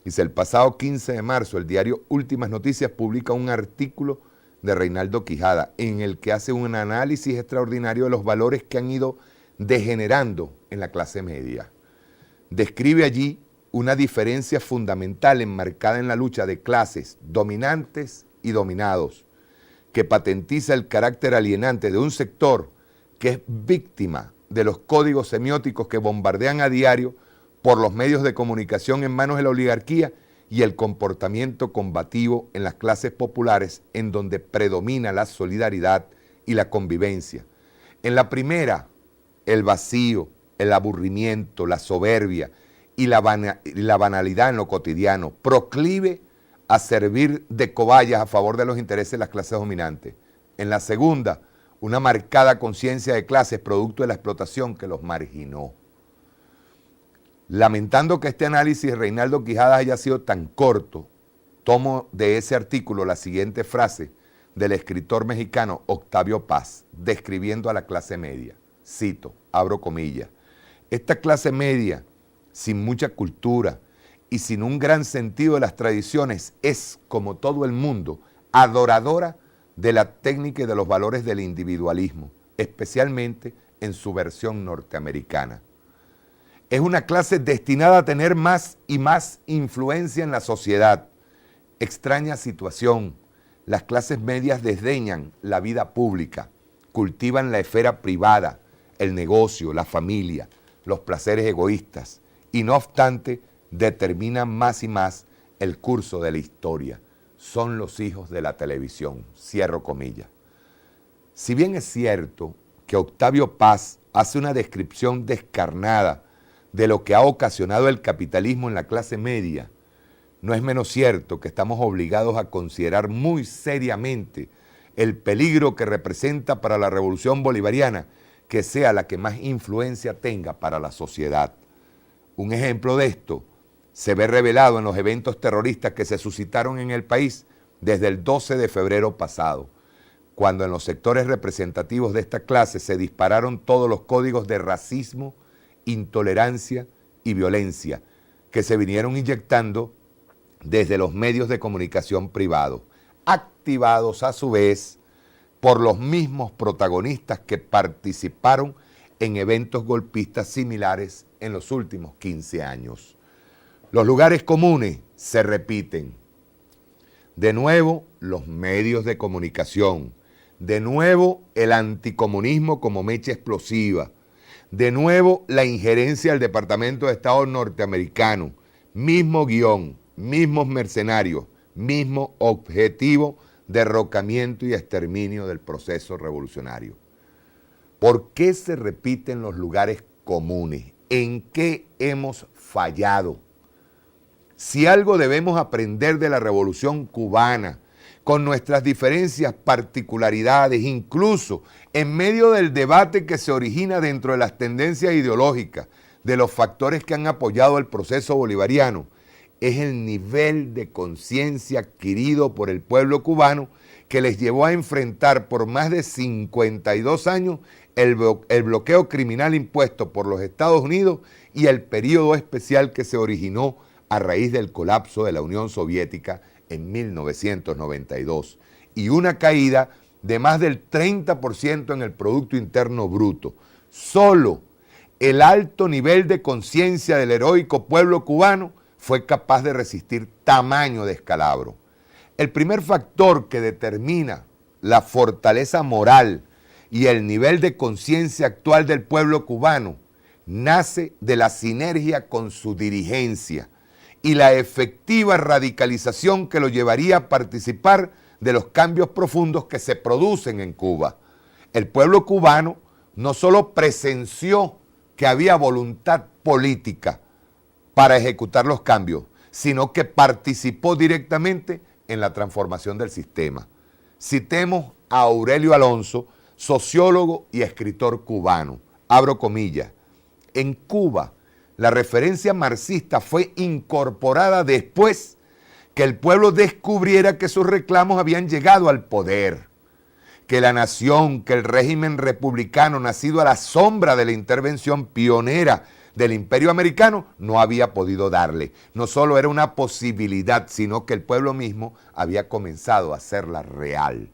Dice, el pasado 15 de marzo, el diario Últimas Noticias publica un artículo de Reinaldo Quijada, en el que hace un análisis extraordinario de los valores que han ido degenerando en la clase media. Describe allí una diferencia fundamental enmarcada en la lucha de clases dominantes y dominados, que patentiza el carácter alienante de un sector que es víctima de los códigos semióticos que bombardean a diario por los medios de comunicación en manos de la oligarquía y el comportamiento combativo en las clases populares, en donde predomina la solidaridad y la convivencia. En la primera, el vacío, el aburrimiento, la soberbia y la banalidad en lo cotidiano, proclive a servir de cobayas a favor de los intereses de las clases dominantes. En la segunda, una marcada conciencia de clases producto de la explotación que los marginó. Lamentando que este análisis de Reinaldo Quijada haya sido tan corto, tomo de ese artículo la siguiente frase del escritor mexicano Octavio Paz, describiendo a la clase media. Cito, abro comillas, esta clase media, sin mucha cultura y sin un gran sentido de las tradiciones, es, como todo el mundo, adoradora de la técnica y de los valores del individualismo, especialmente en su versión norteamericana. Es una clase destinada a tener más y más influencia en la sociedad. Extraña situación, las clases medias desdeñan la vida pública, cultivan la esfera privada, el negocio, la familia, los placeres egoístas, y no obstante, determinan más y más el curso de la historia. Son los hijos de la televisión, cierro comillas. Si bien es cierto que Octavio Paz hace una descripción descarnada de lo que ha ocasionado el capitalismo en la clase media, no es menos cierto que estamos obligados a considerar muy seriamente el peligro que representa para la revolución bolivariana que sea la que más influencia tenga para la sociedad. Un ejemplo de esto se ve revelado en los eventos terroristas que se suscitaron en el país desde el 12 de febrero pasado, cuando en los sectores representativos de esta clase se dispararon todos los códigos de racismo, intolerancia y violencia que se vinieron inyectando desde los medios de comunicación privados, activados a su vez por los mismos protagonistas que participaron en eventos golpistas similares en los últimos 15 años. Los lugares comunes se repiten. De nuevo, los medios de comunicación. De nuevo, el anticomunismo como mecha explosiva. De nuevo, la injerencia del Departamento de Estado norteamericano. Mismo guión, mismos mercenarios, mismo objetivo, derrocamiento y exterminio del proceso revolucionario. ¿Por qué se repiten los lugares comunes? ¿En qué hemos fallado? Si algo debemos aprender de la Revolución Cubana, con nuestras diferencias, particularidades, incluso en medio del debate que se origina dentro de las tendencias ideológicas, de los factores que han apoyado el proceso bolivariano, es el nivel de conciencia adquirido por el pueblo cubano que les llevó a enfrentar por más de 52 años el bloqueo criminal impuesto por los Estados Unidos y el periodo especial que se originó a raíz del colapso de la Unión Soviética en 1992 y una caída de más del 30% en el Producto Interno Bruto. Solo el alto nivel de conciencia del heroico pueblo cubano fue capaz de resistir tamaño descalabro. El primer factor que determina la fortaleza moral y el nivel de conciencia actual del pueblo cubano nace de la sinergia con su dirigencia y la efectiva radicalización que lo llevaría a participar de los cambios profundos que se producen en Cuba. El pueblo cubano no solo presenció que había voluntad política para ejecutar los cambios, sino que participó directamente en la transformación del sistema. Citemos a Aurelio Alonso, sociólogo y escritor cubano. Abro comillas. En Cuba, la referencia marxista fue incorporada después que el pueblo descubriera que sus reclamos habían llegado al poder, que la nación, que el régimen republicano nacido a la sombra de la intervención pionera del imperio americano no había podido darle. No solo era una posibilidad, sino que el pueblo mismo había comenzado a hacerla real.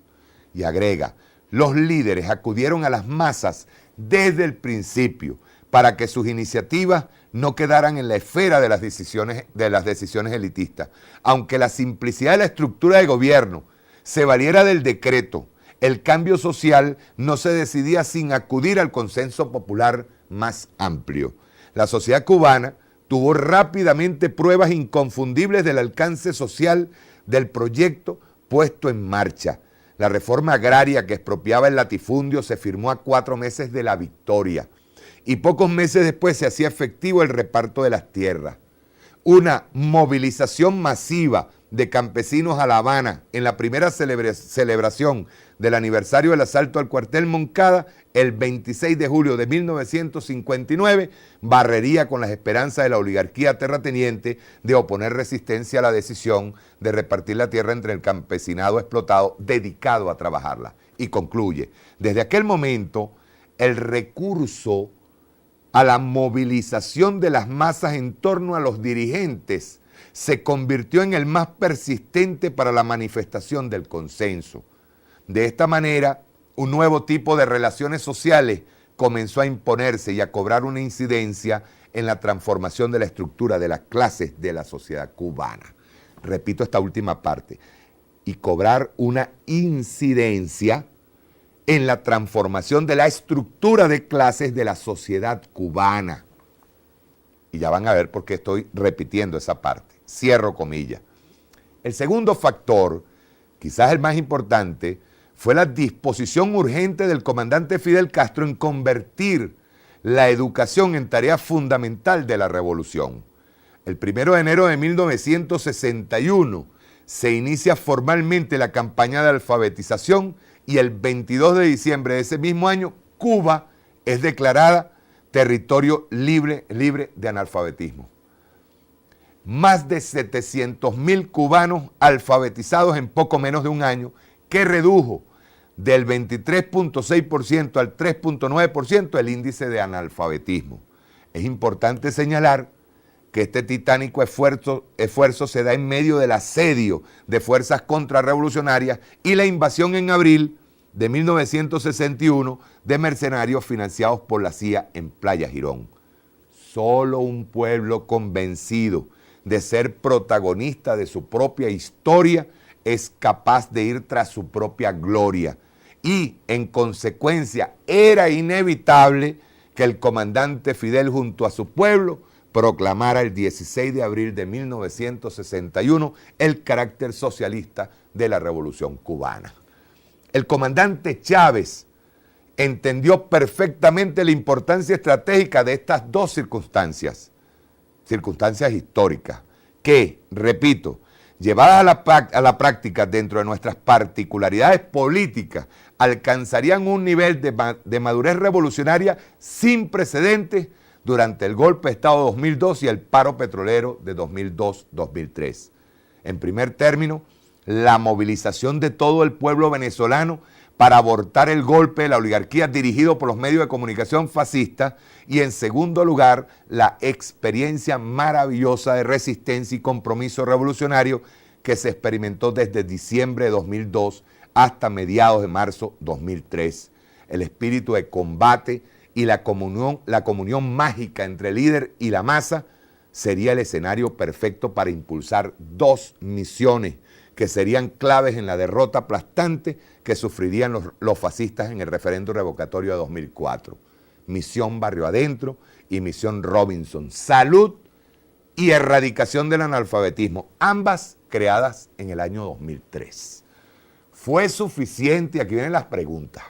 Y agrega, los líderes acudieron a las masas desde el principio para que sus iniciativas no quedaran en la esfera de las decisiones elitistas. Aunque la simplicidad de la estructura de gobierno se valiera del decreto, el cambio social no se decidía sin acudir al consenso popular más amplio. La sociedad cubana tuvo rápidamente pruebas inconfundibles del alcance social del proyecto puesto en marcha. La reforma agraria que expropiaba el latifundio se firmó a 4 meses de la victoria y pocos meses después se hacía efectivo el reparto de las tierras. Una movilización masiva de campesinos a La Habana en la primera celebración del aniversario del asalto al cuartel Moncada, el 26 de julio de 1959, barrería con las esperanzas de la oligarquía terrateniente de oponer resistencia a la decisión de repartir la tierra entre el campesinado explotado dedicado a trabajarla. Y concluye, desde aquel momento, el recurso a la movilización de las masas en torno a los dirigentes se convirtió en el más persistente para la manifestación del consenso. De esta manera, un nuevo tipo de relaciones sociales comenzó a imponerse y a cobrar una incidencia en la transformación de la estructura de las clases de la sociedad cubana. Repito esta última parte. Y cobrar una incidencia en la transformación de la estructura de clases de la sociedad cubana. Y ya van a ver por qué estoy repitiendo esa parte. Cierro comillas. El segundo factor, quizás el más importante, fue la disposición urgente del comandante Fidel Castro en convertir la educación en tarea fundamental de la revolución. El 1 de enero de 1961 se inicia formalmente la campaña de alfabetización y el 22 de diciembre de ese mismo año, Cuba es declarada territorio libre de analfabetismo. Más de 700.000 cubanos alfabetizados en poco menos de un año, que redujo del 23.6% al 3.9% el índice de analfabetismo. Es importante señalar que este titánico esfuerzo se da en medio del asedio de fuerzas contrarrevolucionarias y la invasión en abril de 1961 de mercenarios financiados por la CIA en Playa Girón. Solo un pueblo convencido de ser protagonista de su propia historia es capaz de ir tras su propia gloria y, en consecuencia, era inevitable que el comandante Fidel junto a su pueblo proclamara el 16 de abril de 1961 el carácter socialista de la Revolución Cubana. El comandante Chávez entendió perfectamente la importancia estratégica de estas dos circunstancias históricas, que, repito, llevadas a la práctica dentro de nuestras particularidades políticas, alcanzarían un nivel de madurez revolucionaria sin precedentes durante el golpe de Estado de 2002 y el paro petrolero de 2002-2003. En primer término, la movilización de todo el pueblo venezolano para abortar el golpe de la oligarquía dirigido por los medios de comunicación fascistas y, en segundo lugar, la experiencia maravillosa de resistencia y compromiso revolucionario que se experimentó desde diciembre de 2002 hasta mediados de marzo de 2003. El espíritu de combate y la comunión mágica entre el líder y la masa sería el escenario perfecto para impulsar dos misiones que serían claves en la derrota aplastante que sufrirían los fascistas en el referéndum revocatorio de 2004. Misión Barrio Adentro y Misión Robinson. Salud y erradicación del analfabetismo, ambas creadas en el año 2003. ¿Fue suficiente? Aquí vienen las preguntas.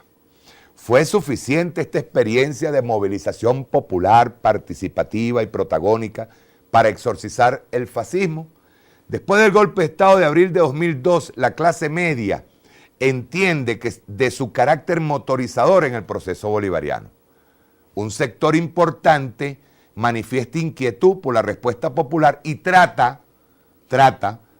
¿Fue suficiente esta experiencia de movilización popular, participativa y protagónica para exorcizar el fascismo? Después del golpe de Estado de abril de 2002, la clase media entiende que de su carácter motorizador en el proceso bolivariano. Un sector importante manifiesta inquietud por la respuesta popular y trata,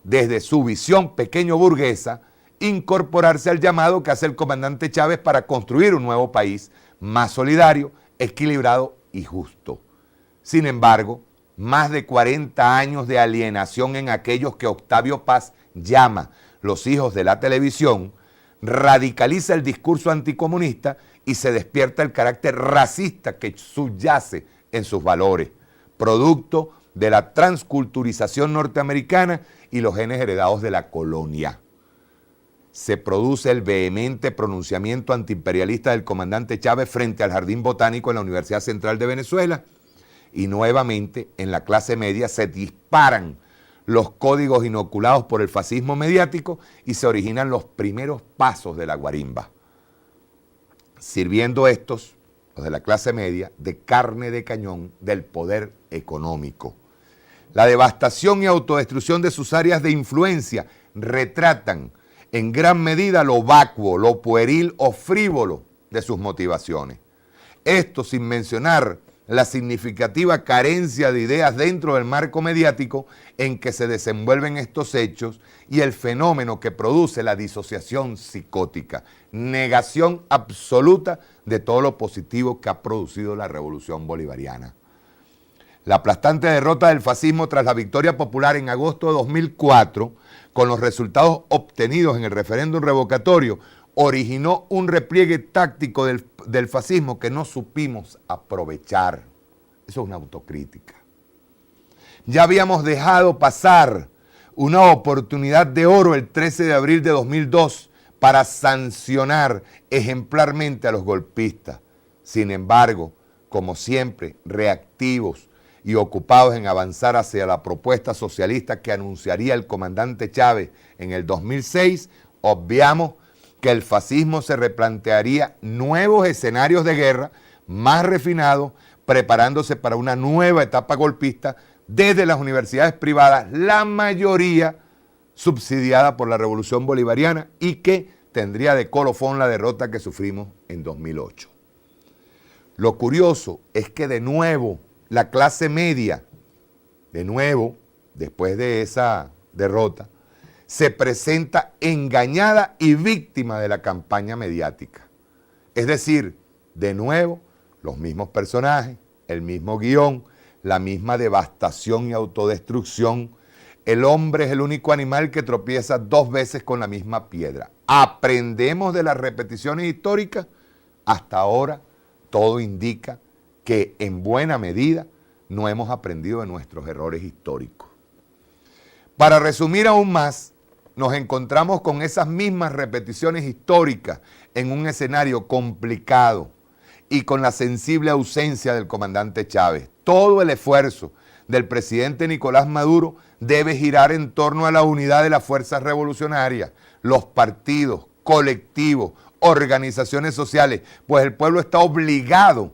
desde su visión pequeño burguesa, incorporarse al llamado que hace el comandante Chávez para construir un nuevo país más solidario, equilibrado y justo. Sin embargo, más de 40 años de alienación en aquellos que Octavio Paz llama los hijos de la televisión, radicaliza el discurso anticomunista y se despierta el carácter racista que subyace en sus valores, producto de la transculturización norteamericana y los genes heredados de la colonia. Se produce el vehemente pronunciamiento antiimperialista del comandante Chávez frente al Jardín Botánico en la Universidad Central de Venezuela y nuevamente en la clase media se disparan los códigos inoculados por el fascismo mediático y se originan los primeros pasos de la guarimba, sirviendo estos, los de la clase media, de carne de cañón del poder económico. La devastación y autodestrucción de sus áreas de influencia retratan en gran medida lo vacuo, lo pueril o frívolo de sus motivaciones. Esto sin mencionar la significativa carencia de ideas dentro del marco mediático en que se desenvuelven estos hechos y el fenómeno que produce la disociación psicótica, negación absoluta de todo lo positivo que ha producido la revolución bolivariana. La aplastante derrota del fascismo tras la victoria popular en agosto de 2004, con los resultados obtenidos en el referéndum revocatorio, originó un repliegue táctico del fascismo que no supimos aprovechar. Eso es una autocrítica. Ya habíamos dejado pasar una oportunidad de oro el 13 de abril de 2002 para sancionar ejemplarmente a los golpistas. Sin embargo, como siempre, reactivos y ocupados en avanzar hacia la propuesta socialista que anunciaría el comandante Chávez en el 2006, obviamos que el fascismo se replantearía nuevos escenarios de guerra más refinados, preparándose para una nueva etapa golpista desde las universidades privadas, la mayoría subsidiada por la Revolución Bolivariana y que tendría de colofón la derrota que sufrimos en 2008. Lo curioso es que de nuevo la clase media, después de esa derrota, se presenta engañada y víctima de la campaña mediática. Es decir, de nuevo, los mismos personajes, el mismo guión, la misma devastación y autodestrucción. El hombre es el único animal que tropieza dos veces con la misma piedra. ¿Aprendemos de las repeticiones históricas? Hasta ahora, todo indica que en buena medida no hemos aprendido de nuestros errores históricos. Para resumir aún más, nos encontramos con esas mismas repeticiones históricas en un escenario complicado y con la sensible ausencia del comandante Chávez. Todo el esfuerzo del presidente Nicolás Maduro debe girar en torno a la unidad de las fuerzas revolucionarias, los partidos, colectivos, organizaciones sociales, pues el pueblo está obligado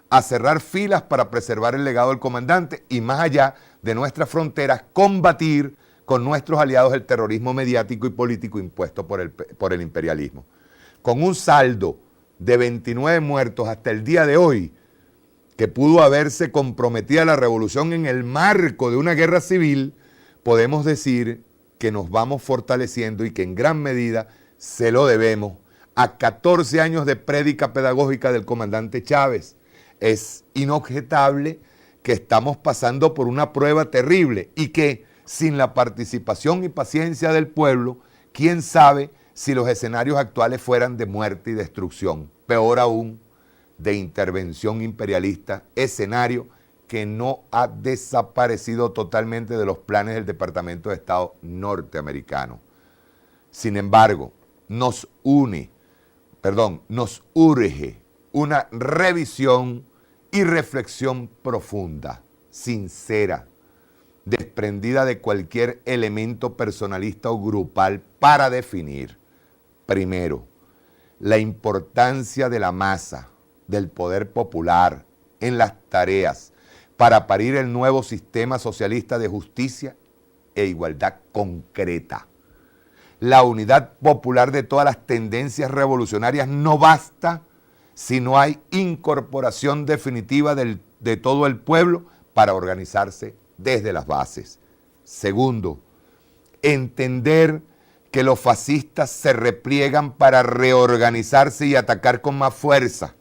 a cerrar filas para preservar el legado del comandante y más allá de nuestras fronteras combatir con nuestros aliados el terrorismo mediático y político impuesto por el imperialismo. Con un saldo de 29 muertos hasta el día de hoy, que pudo haberse comprometido la revolución en el marco de una guerra civil, podemos decir que nos vamos fortaleciendo y que en gran medida se lo debemos a 14 años de prédica pedagógica del comandante Chávez. Es inobjetable que estamos pasando por una prueba terrible y que sin la participación y paciencia del pueblo, quién sabe si los escenarios actuales fueran de muerte y destrucción. Peor aún, de intervención imperialista, escenario que no ha desaparecido totalmente de los planes del Departamento de Estado norteamericano. Sin embargo, nos urge una revisión y reflexión profunda, sincera, desprendida de cualquier elemento personalista o grupal para definir, primero, la importancia de la masa, del poder popular en las tareas para parir el nuevo sistema socialista de justicia e igualdad concreta. La unidad popular de todas las tendencias revolucionarias no basta si no hay incorporación definitiva de todo el pueblo para organizarse desde las bases. Segundo, entender que los fascistas se repliegan para reorganizarse y atacar con más fuerza.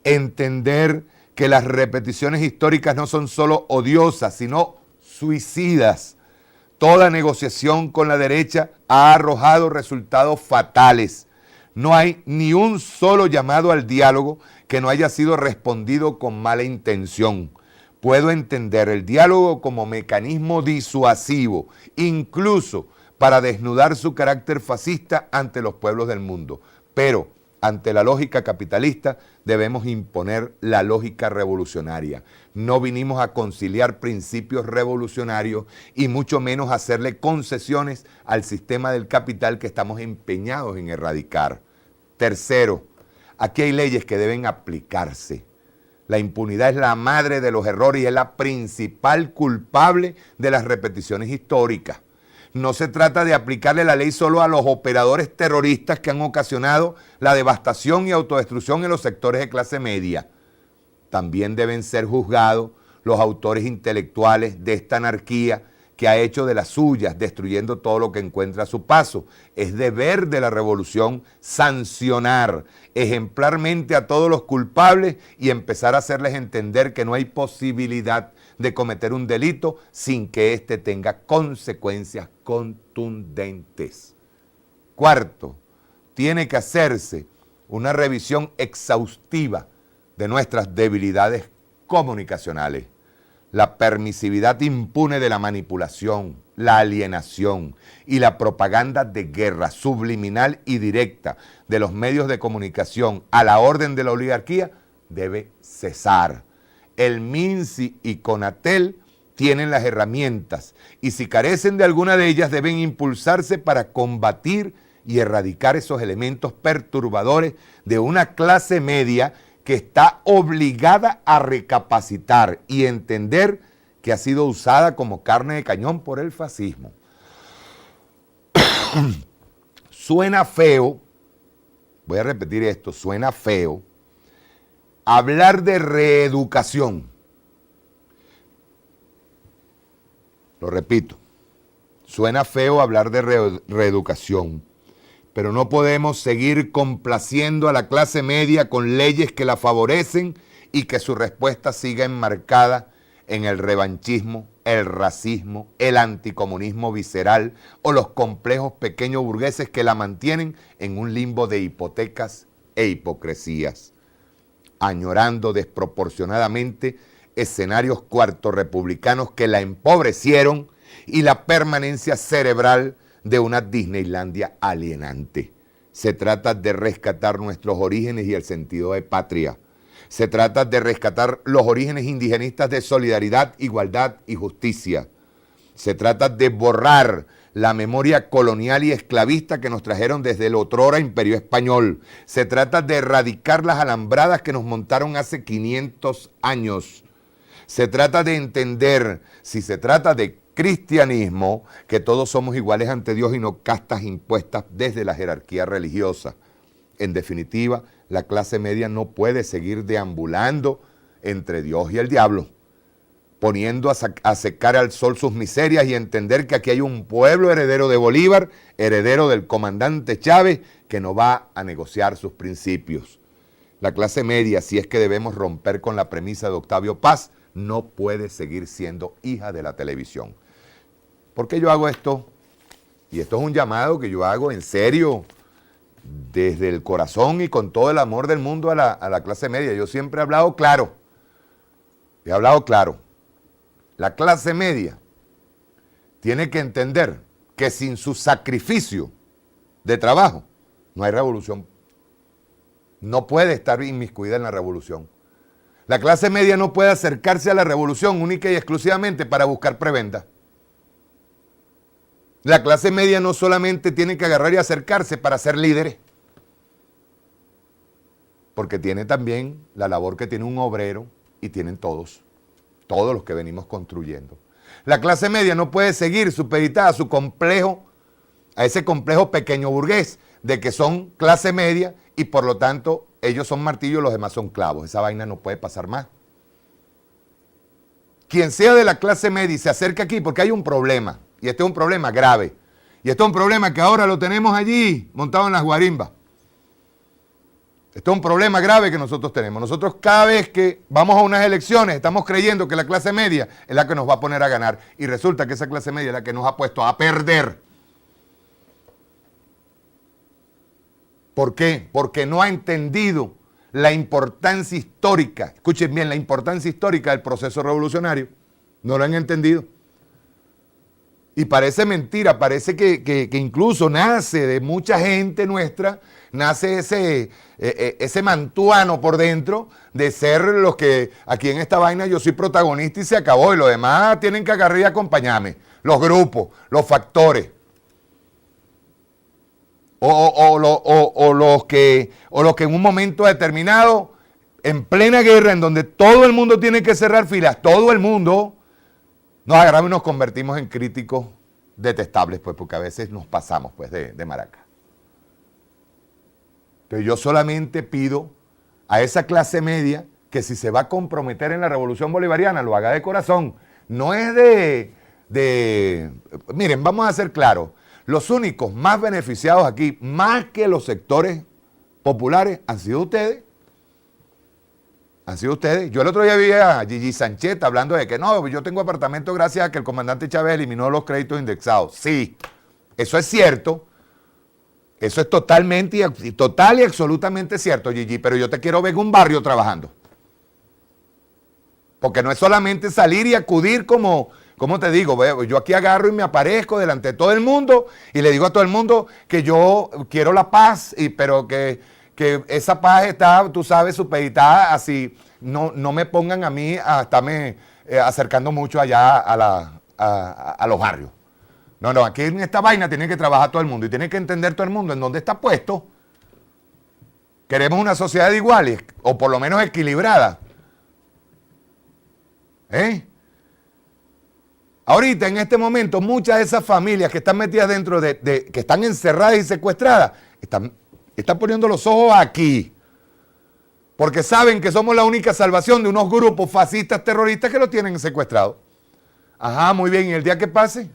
Entender que las repeticiones históricas no son solo odiosas, sino suicidas. Toda negociación con la derecha ha arrojado resultados fatales. No hay ni un solo llamado al diálogo que no haya sido respondido con mala intención. Puedo entender el diálogo como mecanismo disuasivo, incluso para desnudar su carácter fascista ante los pueblos del mundo. Pero ante la lógica capitalista debemos imponer la lógica revolucionaria. No vinimos a conciliar principios revolucionarios y mucho menos a hacerle concesiones al sistema del capital que estamos empeñados en erradicar. Tercero, aquí hay leyes que deben aplicarse. La impunidad es la madre de los errores y es la principal culpable de las repeticiones históricas. No se trata de aplicarle la ley solo a los operadores terroristas que han ocasionado la devastación y autodestrucción en los sectores de clase media. También deben ser juzgados los autores intelectuales de esta anarquía que ha hecho de las suyas, destruyendo todo lo que encuentra a su paso. Es deber de la revolución sancionar ejemplarmente a todos los culpables y empezar a hacerles entender que no hay posibilidad de cometer un delito sin que éste tenga consecuencias contundentes. Cuarto, tiene que hacerse una revisión exhaustiva de nuestras debilidades comunicacionales. La permisividad impune de la manipulación, la alienación y la propaganda de guerra subliminal y directa de los medios de comunicación a la orden de la oligarquía debe cesar. El MINSI y CONATEL tienen las herramientas y si carecen de alguna de ellas deben impulsarse para combatir y erradicar esos elementos perturbadores de una clase media que está obligada a recapacitar y entender que ha sido usada como carne de cañón por el fascismo. Suena feo, voy a repetir esto, suena feo, hablar de reeducación. Lo repito, suena feo hablar de reeducación. Pero no podemos seguir complaciendo a la clase media con leyes que la favorecen y que su respuesta siga enmarcada en el revanchismo, el racismo, el anticomunismo visceral o los complejos pequeños burgueses que la mantienen en un limbo de hipotecas e hipocresías, añorando desproporcionadamente escenarios cuartorrepublicanos que la empobrecieron y la permanencia cerebral de una Disneylandia alienante. Se trata de rescatar nuestros orígenes y el sentido de patria. Se trata de rescatar los orígenes indigenistas de solidaridad, igualdad y justicia. Se trata de borrar la memoria colonial y esclavista que nos trajeron desde el otrora imperio español. Se trata de erradicar las alambradas que nos montaron hace 500 años. Se trata de entender, si se trata de cristianismo, que todos somos iguales ante Dios y no castas impuestas desde la jerarquía religiosa. En definitiva, la clase media no puede seguir deambulando entre Dios y el diablo, poniendo a secar al sol sus miserias y entender que aquí hay un pueblo heredero de Bolívar, heredero del comandante Chávez, que no va a negociar sus principios. La clase media, si es que debemos romper con la premisa de Octavio Paz, no puede seguir siendo hija de la televisión. ¿Por qué yo hago esto? Y esto es un llamado que yo hago en serio, desde el corazón y con todo el amor del mundo a la clase media. Yo siempre he hablado claro. La clase media tiene que entender que sin su sacrificio de trabajo no hay revolución. No puede estar inmiscuida en la revolución. La clase media no puede acercarse a la revolución única y exclusivamente para buscar prebenda. La clase media no solamente tiene que agarrar y acercarse para ser líderes, porque tiene también la labor que tiene un obrero y tienen todos los que venimos construyendo. La clase media no puede seguir supeditada a su complejo, a ese complejo pequeño burgués de que son clase media y por lo tanto ellos son martillos y los demás son clavos. Esa vaina no puede pasar más. Quien sea de la clase media y se acerca aquí porque hay un problema, y este es un problema grave, y este es un problema que ahora lo tenemos allí montado en las guarimbas. Esto es un problema grave que nosotros tenemos. Nosotros cada vez que vamos a unas elecciones estamos creyendo que la clase media es la que nos va a poner a ganar. Y resulta que esa clase media es la que nos ha puesto a perder. ¿Por qué? Porque no ha entendido la importancia histórica. Escuchen bien, la importancia histórica del proceso revolucionario. No lo han entendido. Y parece mentira, parece que incluso nace de mucha gente nuestra, nace ese mantuano por dentro de ser los que aquí en esta vaina yo soy protagonista y se acabó, y los demás tienen que agarrar y acompañarme, los grupos, los factores, o los que en un momento determinado, en plena guerra, en donde todo el mundo tiene que cerrar filas, todo el mundo, nos agarramos y nos convertimos en críticos detestables, pues, porque a veces nos pasamos, pues, de maraca. Entonces yo solamente pido a esa clase media que si se va a comprometer en la revolución bolivariana, lo haga de corazón. No es miren, vamos a ser claros, los únicos más beneficiados aquí, más que los sectores populares, han sido ustedes. Han sido ustedes. Yo el otro día vi a Gigi Sancheta hablando de que no, yo tengo apartamento gracias a que el comandante Chávez eliminó los créditos indexados. Sí, eso es cierto. Eso es total y absolutamente cierto, Gigi, pero yo te quiero ver en un barrio trabajando. Porque no es solamente salir y acudir como te digo, yo aquí agarro y me aparezco delante de todo el mundo y le digo a todo el mundo que yo quiero la paz, pero que esa paz está, tú sabes, supeditada así, no me pongan a mí a estarme acercando mucho allá a los barrios. No, aquí en esta vaina tiene que trabajar todo el mundo y tiene que entender todo el mundo en dónde está puesto. Queremos una sociedad de iguales, o por lo menos equilibrada. Ahorita, en este momento, muchas de esas familias que están metidas dentro que están encerradas y secuestradas, están poniendo los ojos aquí. Porque saben que somos la única salvación de unos grupos fascistas terroristas que lo tienen secuestrado. Ajá, muy bien, ¿y el día que pase?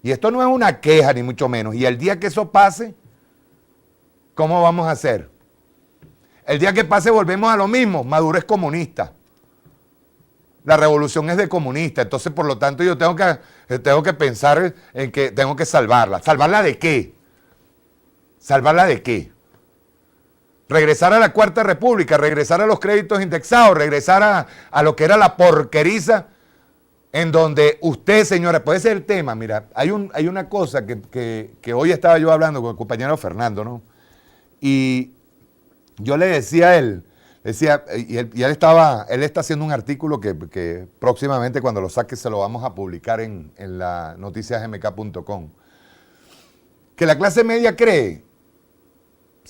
Y esto no es una queja, ni mucho menos. Y el día que eso pase, ¿cómo vamos a hacer? El día que pase volvemos a lo mismo. Maduro es comunista. La revolución es de comunista. Entonces, por lo tanto, yo tengo que pensar en que tengo que salvarla. ¿Salvarla de qué? ¿Salvarla de qué? Regresar a la Cuarta República, regresar a los créditos indexados, regresar a lo que era la porqueriza, en donde usted, señora, puede ser el tema. Mira, hay una cosa que hoy estaba yo hablando con el compañero Fernando, ¿no? Y yo le decía a él, y él está haciendo un artículo que próximamente cuando lo saque se lo vamos a publicar en la noticiasmk.com, que la clase media cree,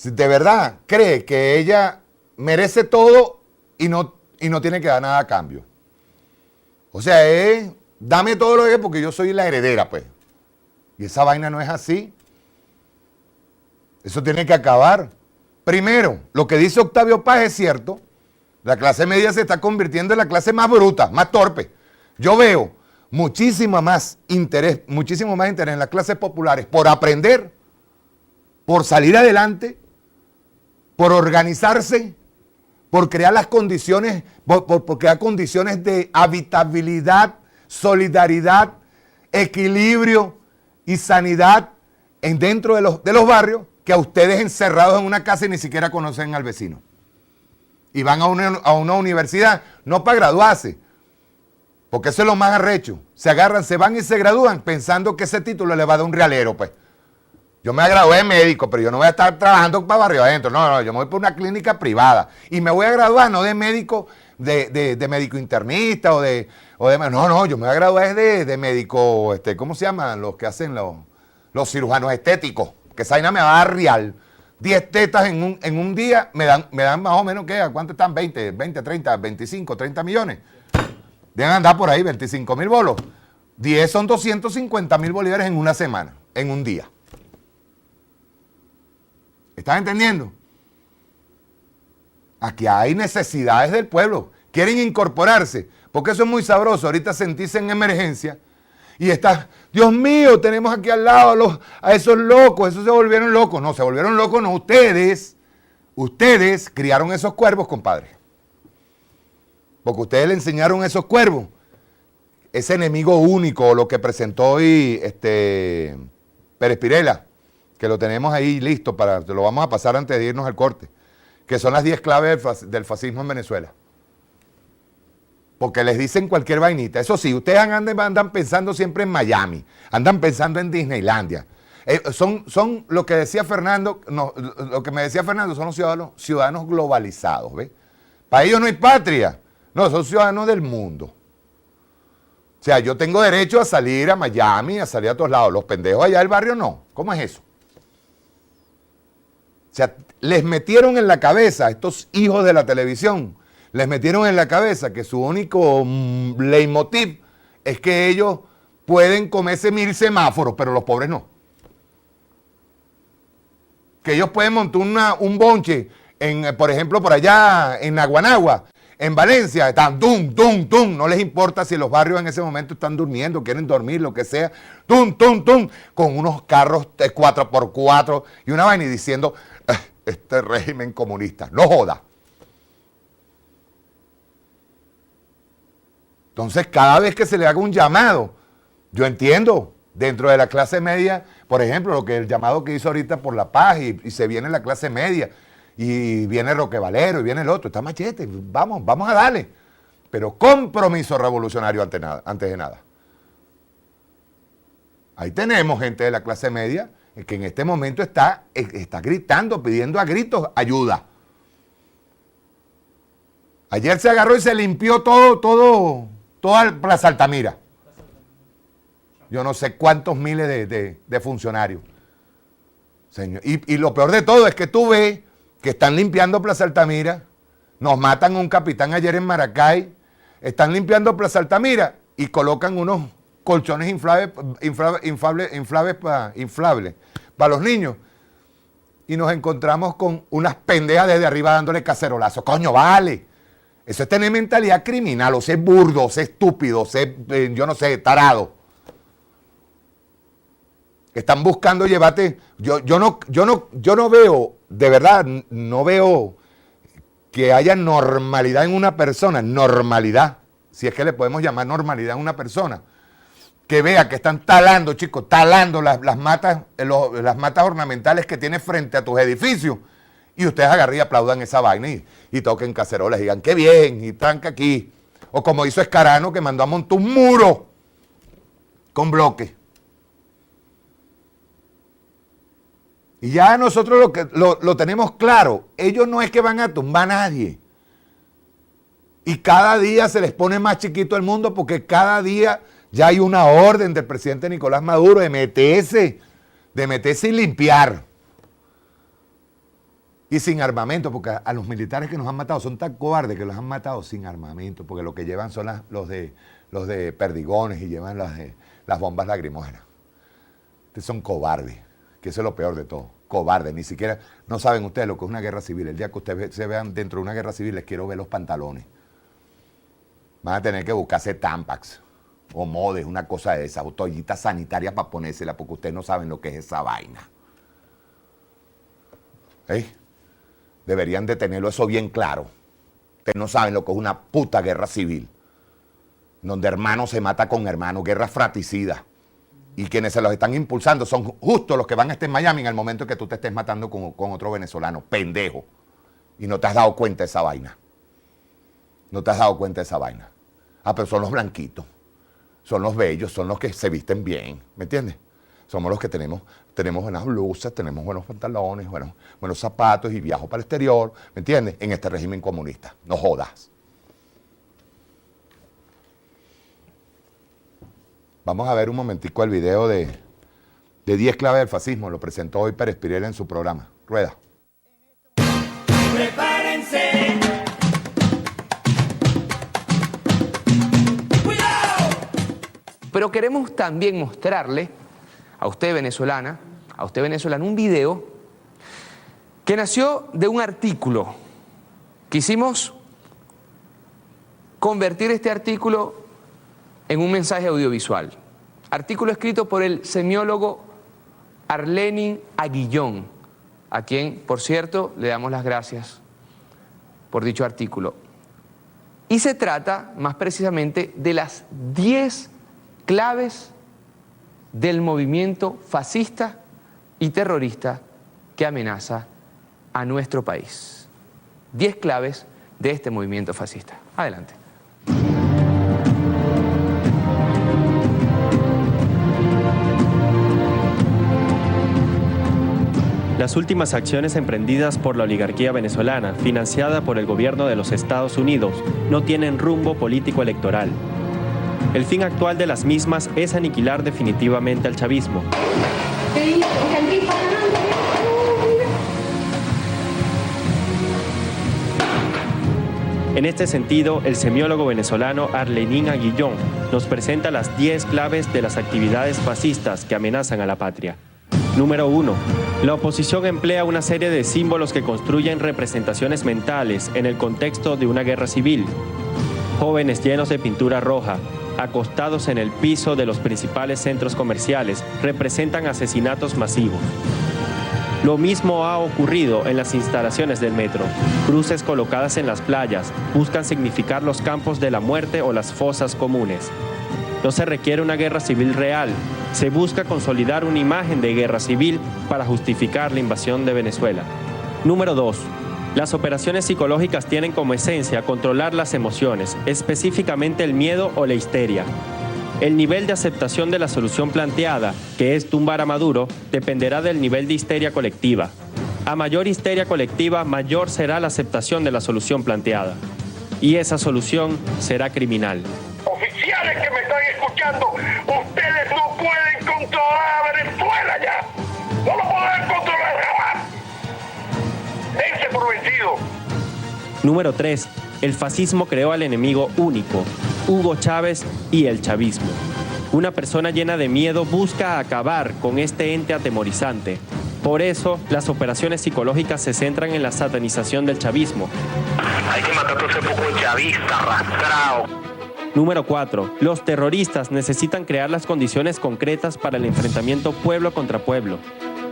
de verdad, cree que ella merece todo y no tiene que dar nada a cambio. O sea, dame todo lo que es porque yo soy la heredera, pues. Y esa vaina no es así. Eso tiene que acabar. Primero, lo que dice Octavio Paz es cierto. La clase media se está convirtiendo en la clase más bruta, más torpe. Yo veo muchísimo más interés en las clases populares por aprender, por salir adelante, por organizarse, por crear las condiciones, por crear condiciones de habitabilidad, solidaridad, equilibrio y sanidad dentro de los barrios, que a ustedes encerrados en una casa y ni siquiera conocen al vecino. Y van a una universidad, no para graduarse, porque eso es lo más arrecho. Se agarran, se van y se gradúan pensando que ese título le va a dar un realero, pues. Yo me gradué de médico, pero yo no voy a estar trabajando para barrio adentro. No, yo me voy por una clínica privada. Y me voy a graduar no de médico, de médico internista no, yo me voy a graduar de médico, ¿cómo se llaman? Los que hacen los cirujanos estéticos. Que esa vaina me va a dar real. 10 tetas en un día me dan más o menos, ¿qué? ¿Cuánto están? 20, 30, 25, 30 millones. Deben andar por ahí 25.000 bolos. 10 son 250.000 bolívares en una semana, en un día. ¿Están entendiendo? Aquí hay necesidades del pueblo. Quieren incorporarse, porque eso es muy sabroso. Ahorita sentirse en emergencia y está, Dios mío, tenemos aquí al lado a esos locos, esos se volvieron locos. No, se volvieron locos, no, ustedes criaron esos cuervos, compadre. Porque ustedes le enseñaron a esos cuervos, ese enemigo único, lo que presentó hoy Pérez Pirela, que lo tenemos ahí listo, lo vamos a pasar antes de irnos al corte, que son las 10 claves del fascismo en Venezuela. Porque les dicen cualquier vainita. Eso sí, ustedes andan pensando siempre en Miami, andan pensando en Disneylandia. Son lo que decía Fernando, lo que me decía Fernando, son los ciudadanos globalizados, ¿ves? Para ellos no hay patria, no, son ciudadanos del mundo. O sea, yo tengo derecho a salir a Miami, a salir a todos lados. Los pendejos allá del barrio no. ¿Cómo es eso? O sea, les metieron en la cabeza, estos hijos de la televisión, les metieron en la cabeza que su único leitmotiv es que ellos pueden comerse 1000 semáforos, pero los pobres no. Que ellos pueden montar un bonche, por ejemplo, por allá en Aguanagua, en Valencia, están tum, tum, tum, no les importa si los barrios en ese momento están durmiendo, quieren dormir, lo que sea, tum, tum, tum, con unos carros 4x4 y una vaina y diciendo, este régimen comunista, no joda. Entonces, cada vez que se le haga un llamado, yo entiendo, dentro de la clase media, por ejemplo, el llamado que hizo ahorita por la paz y se viene la clase media, y viene Roque Valero y viene el otro, está Machete, vamos a darle. Pero compromiso revolucionario antes de nada. Ahí tenemos gente de la clase media que en este momento está gritando, pidiendo a gritos ayuda. Ayer se agarró y se limpió toda Plaza Altamira. Yo no sé cuántos miles de funcionarios. Señor. Y lo peor de todo es que tú ves que están limpiando Plaza Altamira, nos matan a un capitán ayer en Maracay, están limpiando Plaza Altamira y colocan unos colchones inflables para los niños. Y nos encontramos con unas pendejas desde arriba dándole cacerolazos. Coño, vale. Eso es tener mentalidad criminal, o ser burdo, o ser estúpido, o ser, yo no sé, tarado. Están buscando llevarte. Yo no veo, de verdad, no veo que haya normalidad en una persona, normalidad, si es que le podemos llamar normalidad a una persona, que vea que están talando, chicos, talando las matas ornamentales que tiene frente a tus edificios, y ustedes agarran y aplaudan esa vaina y toquen cacerolas y digan, qué bien, y tranca aquí. O como hizo Escarano, que mandó a montar un muro con bloques. Y ya nosotros lo tenemos claro. Ellos no es que van a tumbar a nadie. Y cada día se les pone más chiquito el mundo porque cada día ya hay una orden del presidente Nicolás Maduro de meterse y limpiar. Y sin armamento, porque a los militares que nos han matado son tan cobardes que los han matado sin armamento, porque lo que llevan son los de perdigones y llevan las bombas lacrimógenas. Ustedes son cobardes. Que eso es lo peor de todo, cobardes, ni siquiera, no saben ustedes lo que es una guerra civil. El día que ustedes se vean dentro de una guerra civil, les quiero ver los pantalones. Van a tener que buscarse Tampax o Modes, una cosa de esa, o toallitas sanitarias para ponérsela, porque ustedes no saben lo que es esa vaina. Deberían de tenerlo eso bien claro. Ustedes no saben lo que es una puta guerra civil, donde hermano se mata con hermano, guerra fratricida. Y quienes se los están impulsando son justo los que van a estar en Miami en el momento en que tú te estés matando con otro venezolano, pendejo. Y no te has dado cuenta de esa vaina. No te has dado cuenta de esa vaina. Ah, pero son los blanquitos, son los bellos, son los que se visten bien, ¿me entiendes? Somos los que tenemos buenas blusas, tenemos buenos pantalones, buenos zapatos y viajo para el exterior, ¿me entiendes? En este régimen comunista. No jodas. Vamos a ver un momentico el video de 10 claves del fascismo. Lo presentó hoy Pérez Pirela en su programa. Rueda. ¡Prepárense! ¡Cuidado! Pero queremos también mostrarle a usted venezolana, un video que nació de un artículo. Quisimos convertir este artículo en un mensaje audiovisual. Artículo escrito por el semiólogo Arlenín Aguillón, a quien, por cierto, le damos las gracias por dicho artículo. Y se trata, más precisamente, de las 10 claves del movimiento fascista y terrorista que amenaza a nuestro país. 10 claves de este movimiento fascista. Adelante. Las últimas acciones emprendidas por la oligarquía venezolana, financiada por el gobierno de los Estados Unidos, no tienen rumbo político electoral. El fin actual de las mismas es aniquilar definitivamente al chavismo. En este sentido, el semiólogo venezolano Arlenín Aguillón nos presenta las 10 claves de las actividades fascistas que amenazan a la patria. Número 1. La oposición emplea una serie de símbolos que construyen representaciones mentales en el contexto de una guerra civil. Jóvenes llenos de pintura roja, acostados en el piso de los principales centros comerciales, representan asesinatos masivos. Lo mismo ha ocurrido en las instalaciones del metro. Cruces colocadas en las playas buscan significar los campos de la muerte o las fosas comunes. No se requiere una guerra civil real. Se busca consolidar una imagen de guerra civil para justificar la invasión de Venezuela. Número 2. Las operaciones psicológicas tienen como esencia controlar las emociones, específicamente el miedo o la histeria. El nivel de aceptación de la solución planteada, que es tumbar a Maduro, dependerá del nivel de histeria colectiva. A mayor histeria colectiva, mayor será la aceptación de la solución planteada. Y esa solución será criminal. Oficiales que me están escuchando, ustedes no pueden controlar a Venezuela ya. No lo podrán controlar jamás. Dense por vencido. Número 3. El fascismo creó al enemigo único, Hugo Chávez y el chavismo. Una persona llena de miedo busca acabar con este ente atemorizante. Por eso, las operaciones psicológicas se centran en la satanización del chavismo. Hay que matar a todo ese poco de chavista arrastrado. Número 4. Los terroristas necesitan crear las condiciones concretas para el enfrentamiento pueblo contra pueblo.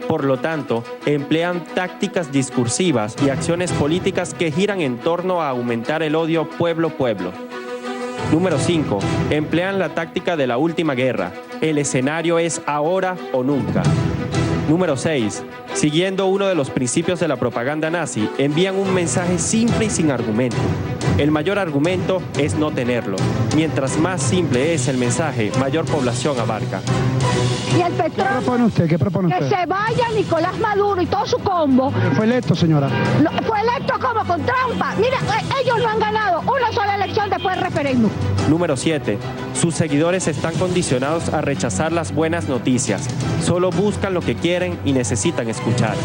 Por lo tanto, emplean tácticas discursivas y acciones políticas que giran en torno a aumentar el odio pueblo-pueblo. Número 5. Emplean la táctica de la última guerra. El escenario es ahora o nunca. Número 6. Siguiendo uno de los principios de la propaganda nazi, envían un mensaje simple y sin argumento. El mayor argumento es no tenerlo. Mientras más simple es el mensaje, mayor población abarca. Y el petróleo. ¿Qué propone usted? ¿Qué propone usted? Que se vaya Nicolás Maduro y todo su combo. ¿Fue electo, señora? No, fue electo como con trampa. Mira, ellos no han ganado una sola elección después del referéndum. Número 7. Sus seguidores están condicionados a rechazar las buenas noticias. Solo buscan lo que quieren y necesitan escuchar.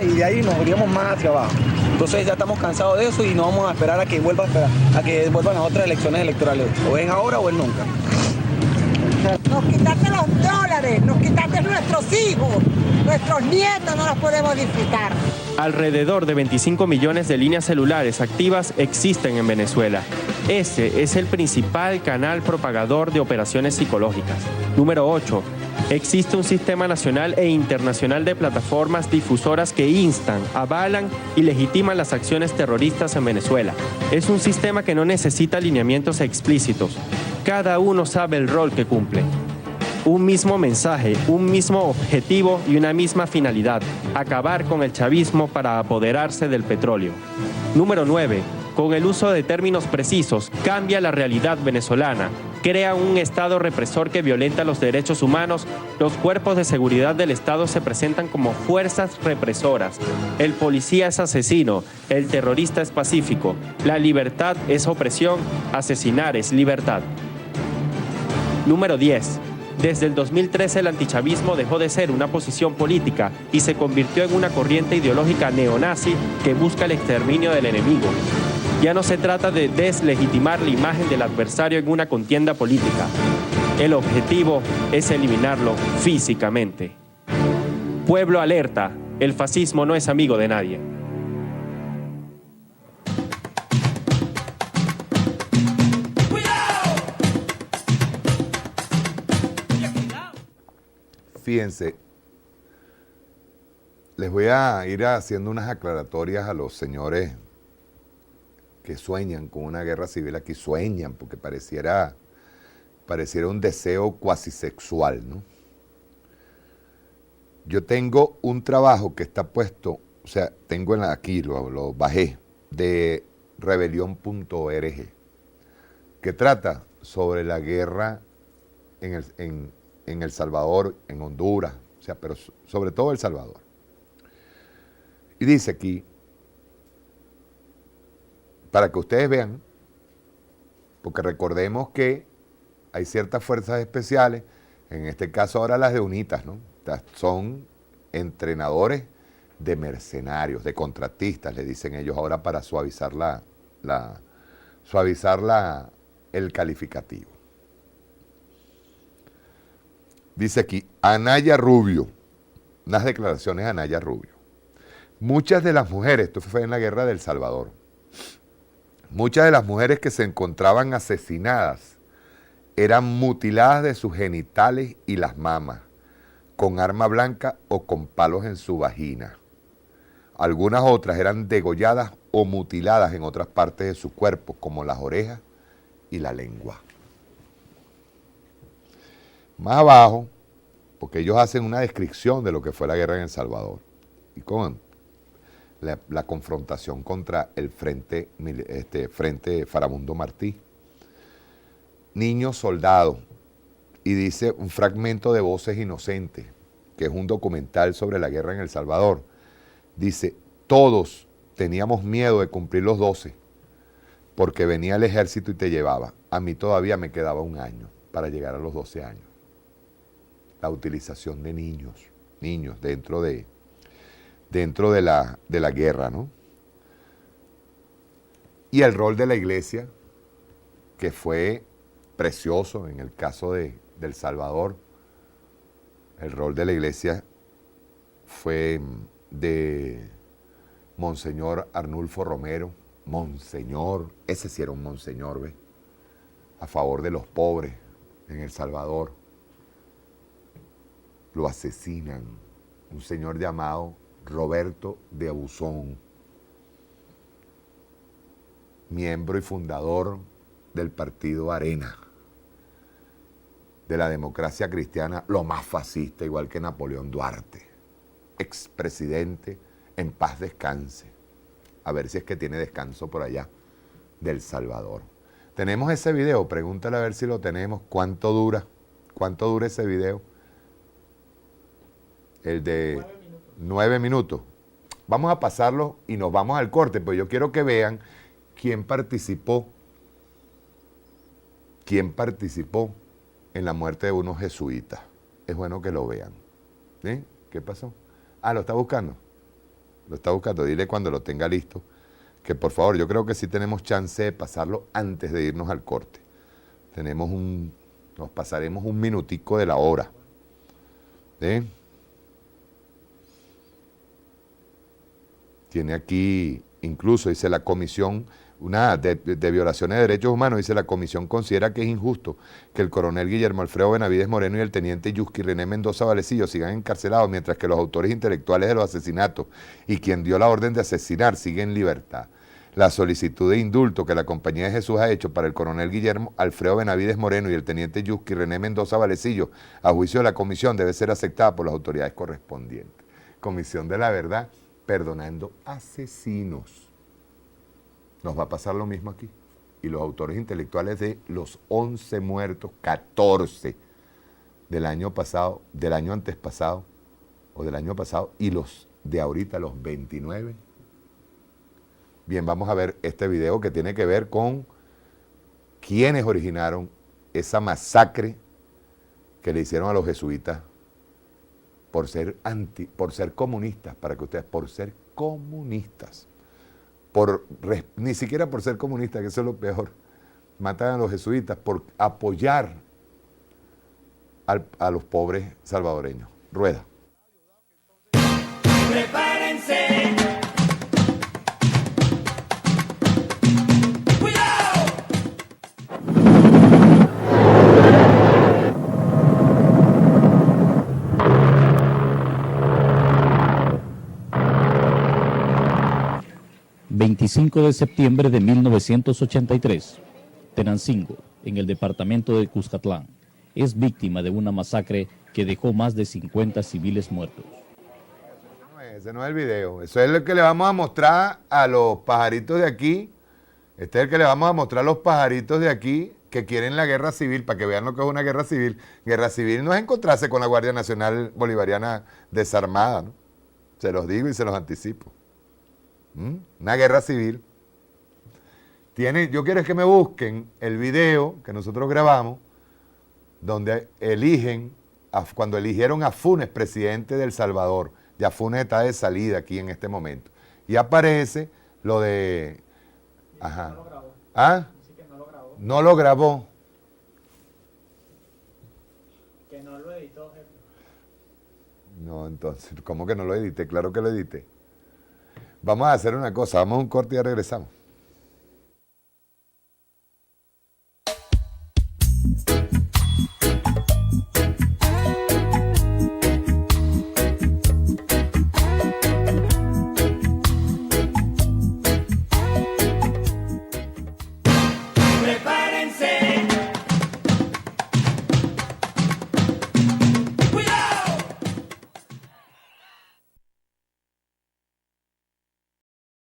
Y de ahí nos iríamos más hacia abajo. Entonces ya estamos cansados de eso y no vamos a esperar a que vuelvan las otras elecciones electorales. O es ahora o es nunca. Nos quitaste los dólares, nos quitaste nuestros hijos, nuestros nietos no los podemos disfrutar. Alrededor de 25 millones de líneas celulares activas existen en Venezuela. Este es el principal canal propagador de operaciones psicológicas. Número 8. Existe un sistema nacional e internacional de plataformas difusoras que instan, avalan y legitiman las acciones terroristas en Venezuela. Es un sistema que no necesita lineamientos explícitos. Cada uno sabe el rol que cumple. un mismo mensaje, un mismo objetivo y una misma finalidad: acabar con el chavismo para apoderarse del petróleo. Número 9. Con el uso de términos precisos, cambia la realidad venezolana. Crea un Estado represor que violenta los derechos humanos. Los cuerpos de seguridad del Estado se presentan como fuerzas represoras. El policía es asesino, el terrorista es pacífico. La libertad es opresión, asesinar es libertad. Número 10. Desde el 2013 el antichavismo dejó de ser una posición política y se convirtió en una corriente ideológica neonazi que busca el exterminio del enemigo. Ya no se trata de deslegitimar la imagen del adversario en una contienda política. El objetivo es eliminarlo físicamente. Pueblo alerta, el fascismo no es amigo de nadie. Fíjense, les voy a ir haciendo unas aclaratorias a los señores que sueñan con una guerra civil aquí, sueñan, porque pareciera un deseo cuasi sexual, ¿no? Yo tengo un trabajo que está puesto, o sea, tengo aquí, lo bajé, de rebelión.org, que trata sobre la guerra en El Salvador, en Honduras, o sea, pero sobre todo El Salvador. Y dice aquí, para que ustedes vean, porque recordemos que hay ciertas fuerzas especiales, en este caso ahora las de UNITAS, ¿no? Son entrenadores de mercenarios, de contratistas, le dicen ellos ahora para suavizar el calificativo. Dice aquí, Anaya Rubio, unas declaraciones de Anaya Rubio. Muchas de las mujeres, esto fue en la guerra de El Salvador, muchas de las mujeres que se encontraban asesinadas eran mutiladas de sus genitales y las mamas, con arma blanca o con palos en su vagina. Algunas otras eran degolladas o mutiladas en otras partes de su cuerpo, como las orejas y la lengua. Más abajo, porque ellos hacen una descripción de lo que fue la guerra en El Salvador y con la confrontación contra el frente Faramundo Martí. Niños soldados, y dice un fragmento de Voces Inocentes, que es un documental sobre la guerra en El Salvador. Dice, todos teníamos miedo de cumplir los 12, porque venía el ejército y te llevaba. A mí todavía me quedaba un año para llegar a los 12 años. La utilización de niños dentro de la guerra, ¿no? Y el rol de la iglesia, que fue precioso en el caso de El Salvador. El rol de la iglesia fue de Monseñor Arnulfo Romero. Monseñor, ese sí era un monseñor, ¿ves? A favor de los pobres en El Salvador. Lo asesinan. Un señor llamado Roberto de Abusón, miembro y fundador del partido Arena, de la democracia cristiana, lo más fascista, igual que Napoleón Duarte, expresidente, en paz descanse. A ver si es que tiene descanso por allá, de El Salvador. ¿Tenemos ese video? Pregúntale a ver si lo tenemos. ¿Cuánto dura ese video? El de 9 minutos. Vamos a pasarlo y nos vamos al corte, pues yo quiero que vean quién participó en la muerte de unos jesuitas. Es bueno que lo vean. ¿Sí? ¿Qué pasó? Ah, ¿lo está buscando? Lo está buscando. Dile cuando lo tenga listo, que por favor, yo creo que sí tenemos chance de pasarlo antes de irnos al corte. Nos pasaremos un minutico de la hora. ¿Sí? Tiene aquí, incluso dice la comisión, de violaciones de derechos humanos, dice la comisión considera que es injusto que el coronel Guillermo Alfredo Benavides Moreno y el teniente Yusqui René Mendoza Valecillo sigan encarcelados, mientras que los autores intelectuales de los asesinatos y quien dio la orden de asesinar sigue en libertad. la solicitud de indulto que la Compañía de Jesús ha hecho para el coronel Guillermo Alfredo Benavides Moreno y el teniente Yusqui René Mendoza Valecillo a juicio de la comisión debe ser aceptada por las autoridades correspondientes. Comisión de la Verdad, perdonando asesinos. Nos va a pasar lo mismo aquí. Y los autores intelectuales de los 11 muertos, 14 del año pasado, del año antes pasado, o del año pasado, y los de ahorita, los 29. Bien, vamos a ver este video que tiene que ver con quiénes originaron esa masacre que le hicieron a los jesuitas por ser comunistas, para que ustedes, por ser comunistas, ni siquiera por ser comunistas, que eso es lo peor, matan a los jesuitas por apoyar a los pobres salvadoreños. Rueda. Prepárense. ¡Cuidado! ...25 de septiembre de 1983... Tenancingo, en el departamento de Cuscatlán... ...es víctima de una masacre que dejó más de 50 civiles muertos. Ese no es el video, eso es el que le vamos a mostrar a los pajaritos de aquí. Este es el que le vamos a mostrar a los pajaritos de aquí que quieren la guerra civil, para que vean lo que es una guerra civil. Guerra civil no es encontrarse con la Guardia Nacional Bolivariana desarmada, ¿no? Se los digo y se los anticipo. Una guerra civil. Yo quiero que me busquen el video que nosotros grabamos, donde cuando eligieron a Funes presidente de El Salvador. Ya Funes está de salida aquí en este momento. Y aparece lo de... Ajá. No lo grabó. ¿Ah? Dice que no lo grabó. No lo grabó. Que no lo editó, jefe. No, entonces, ¿cómo que no lo edité? Claro que lo edité. Vamos a hacer una cosa, vamos a un corte y ya regresamos.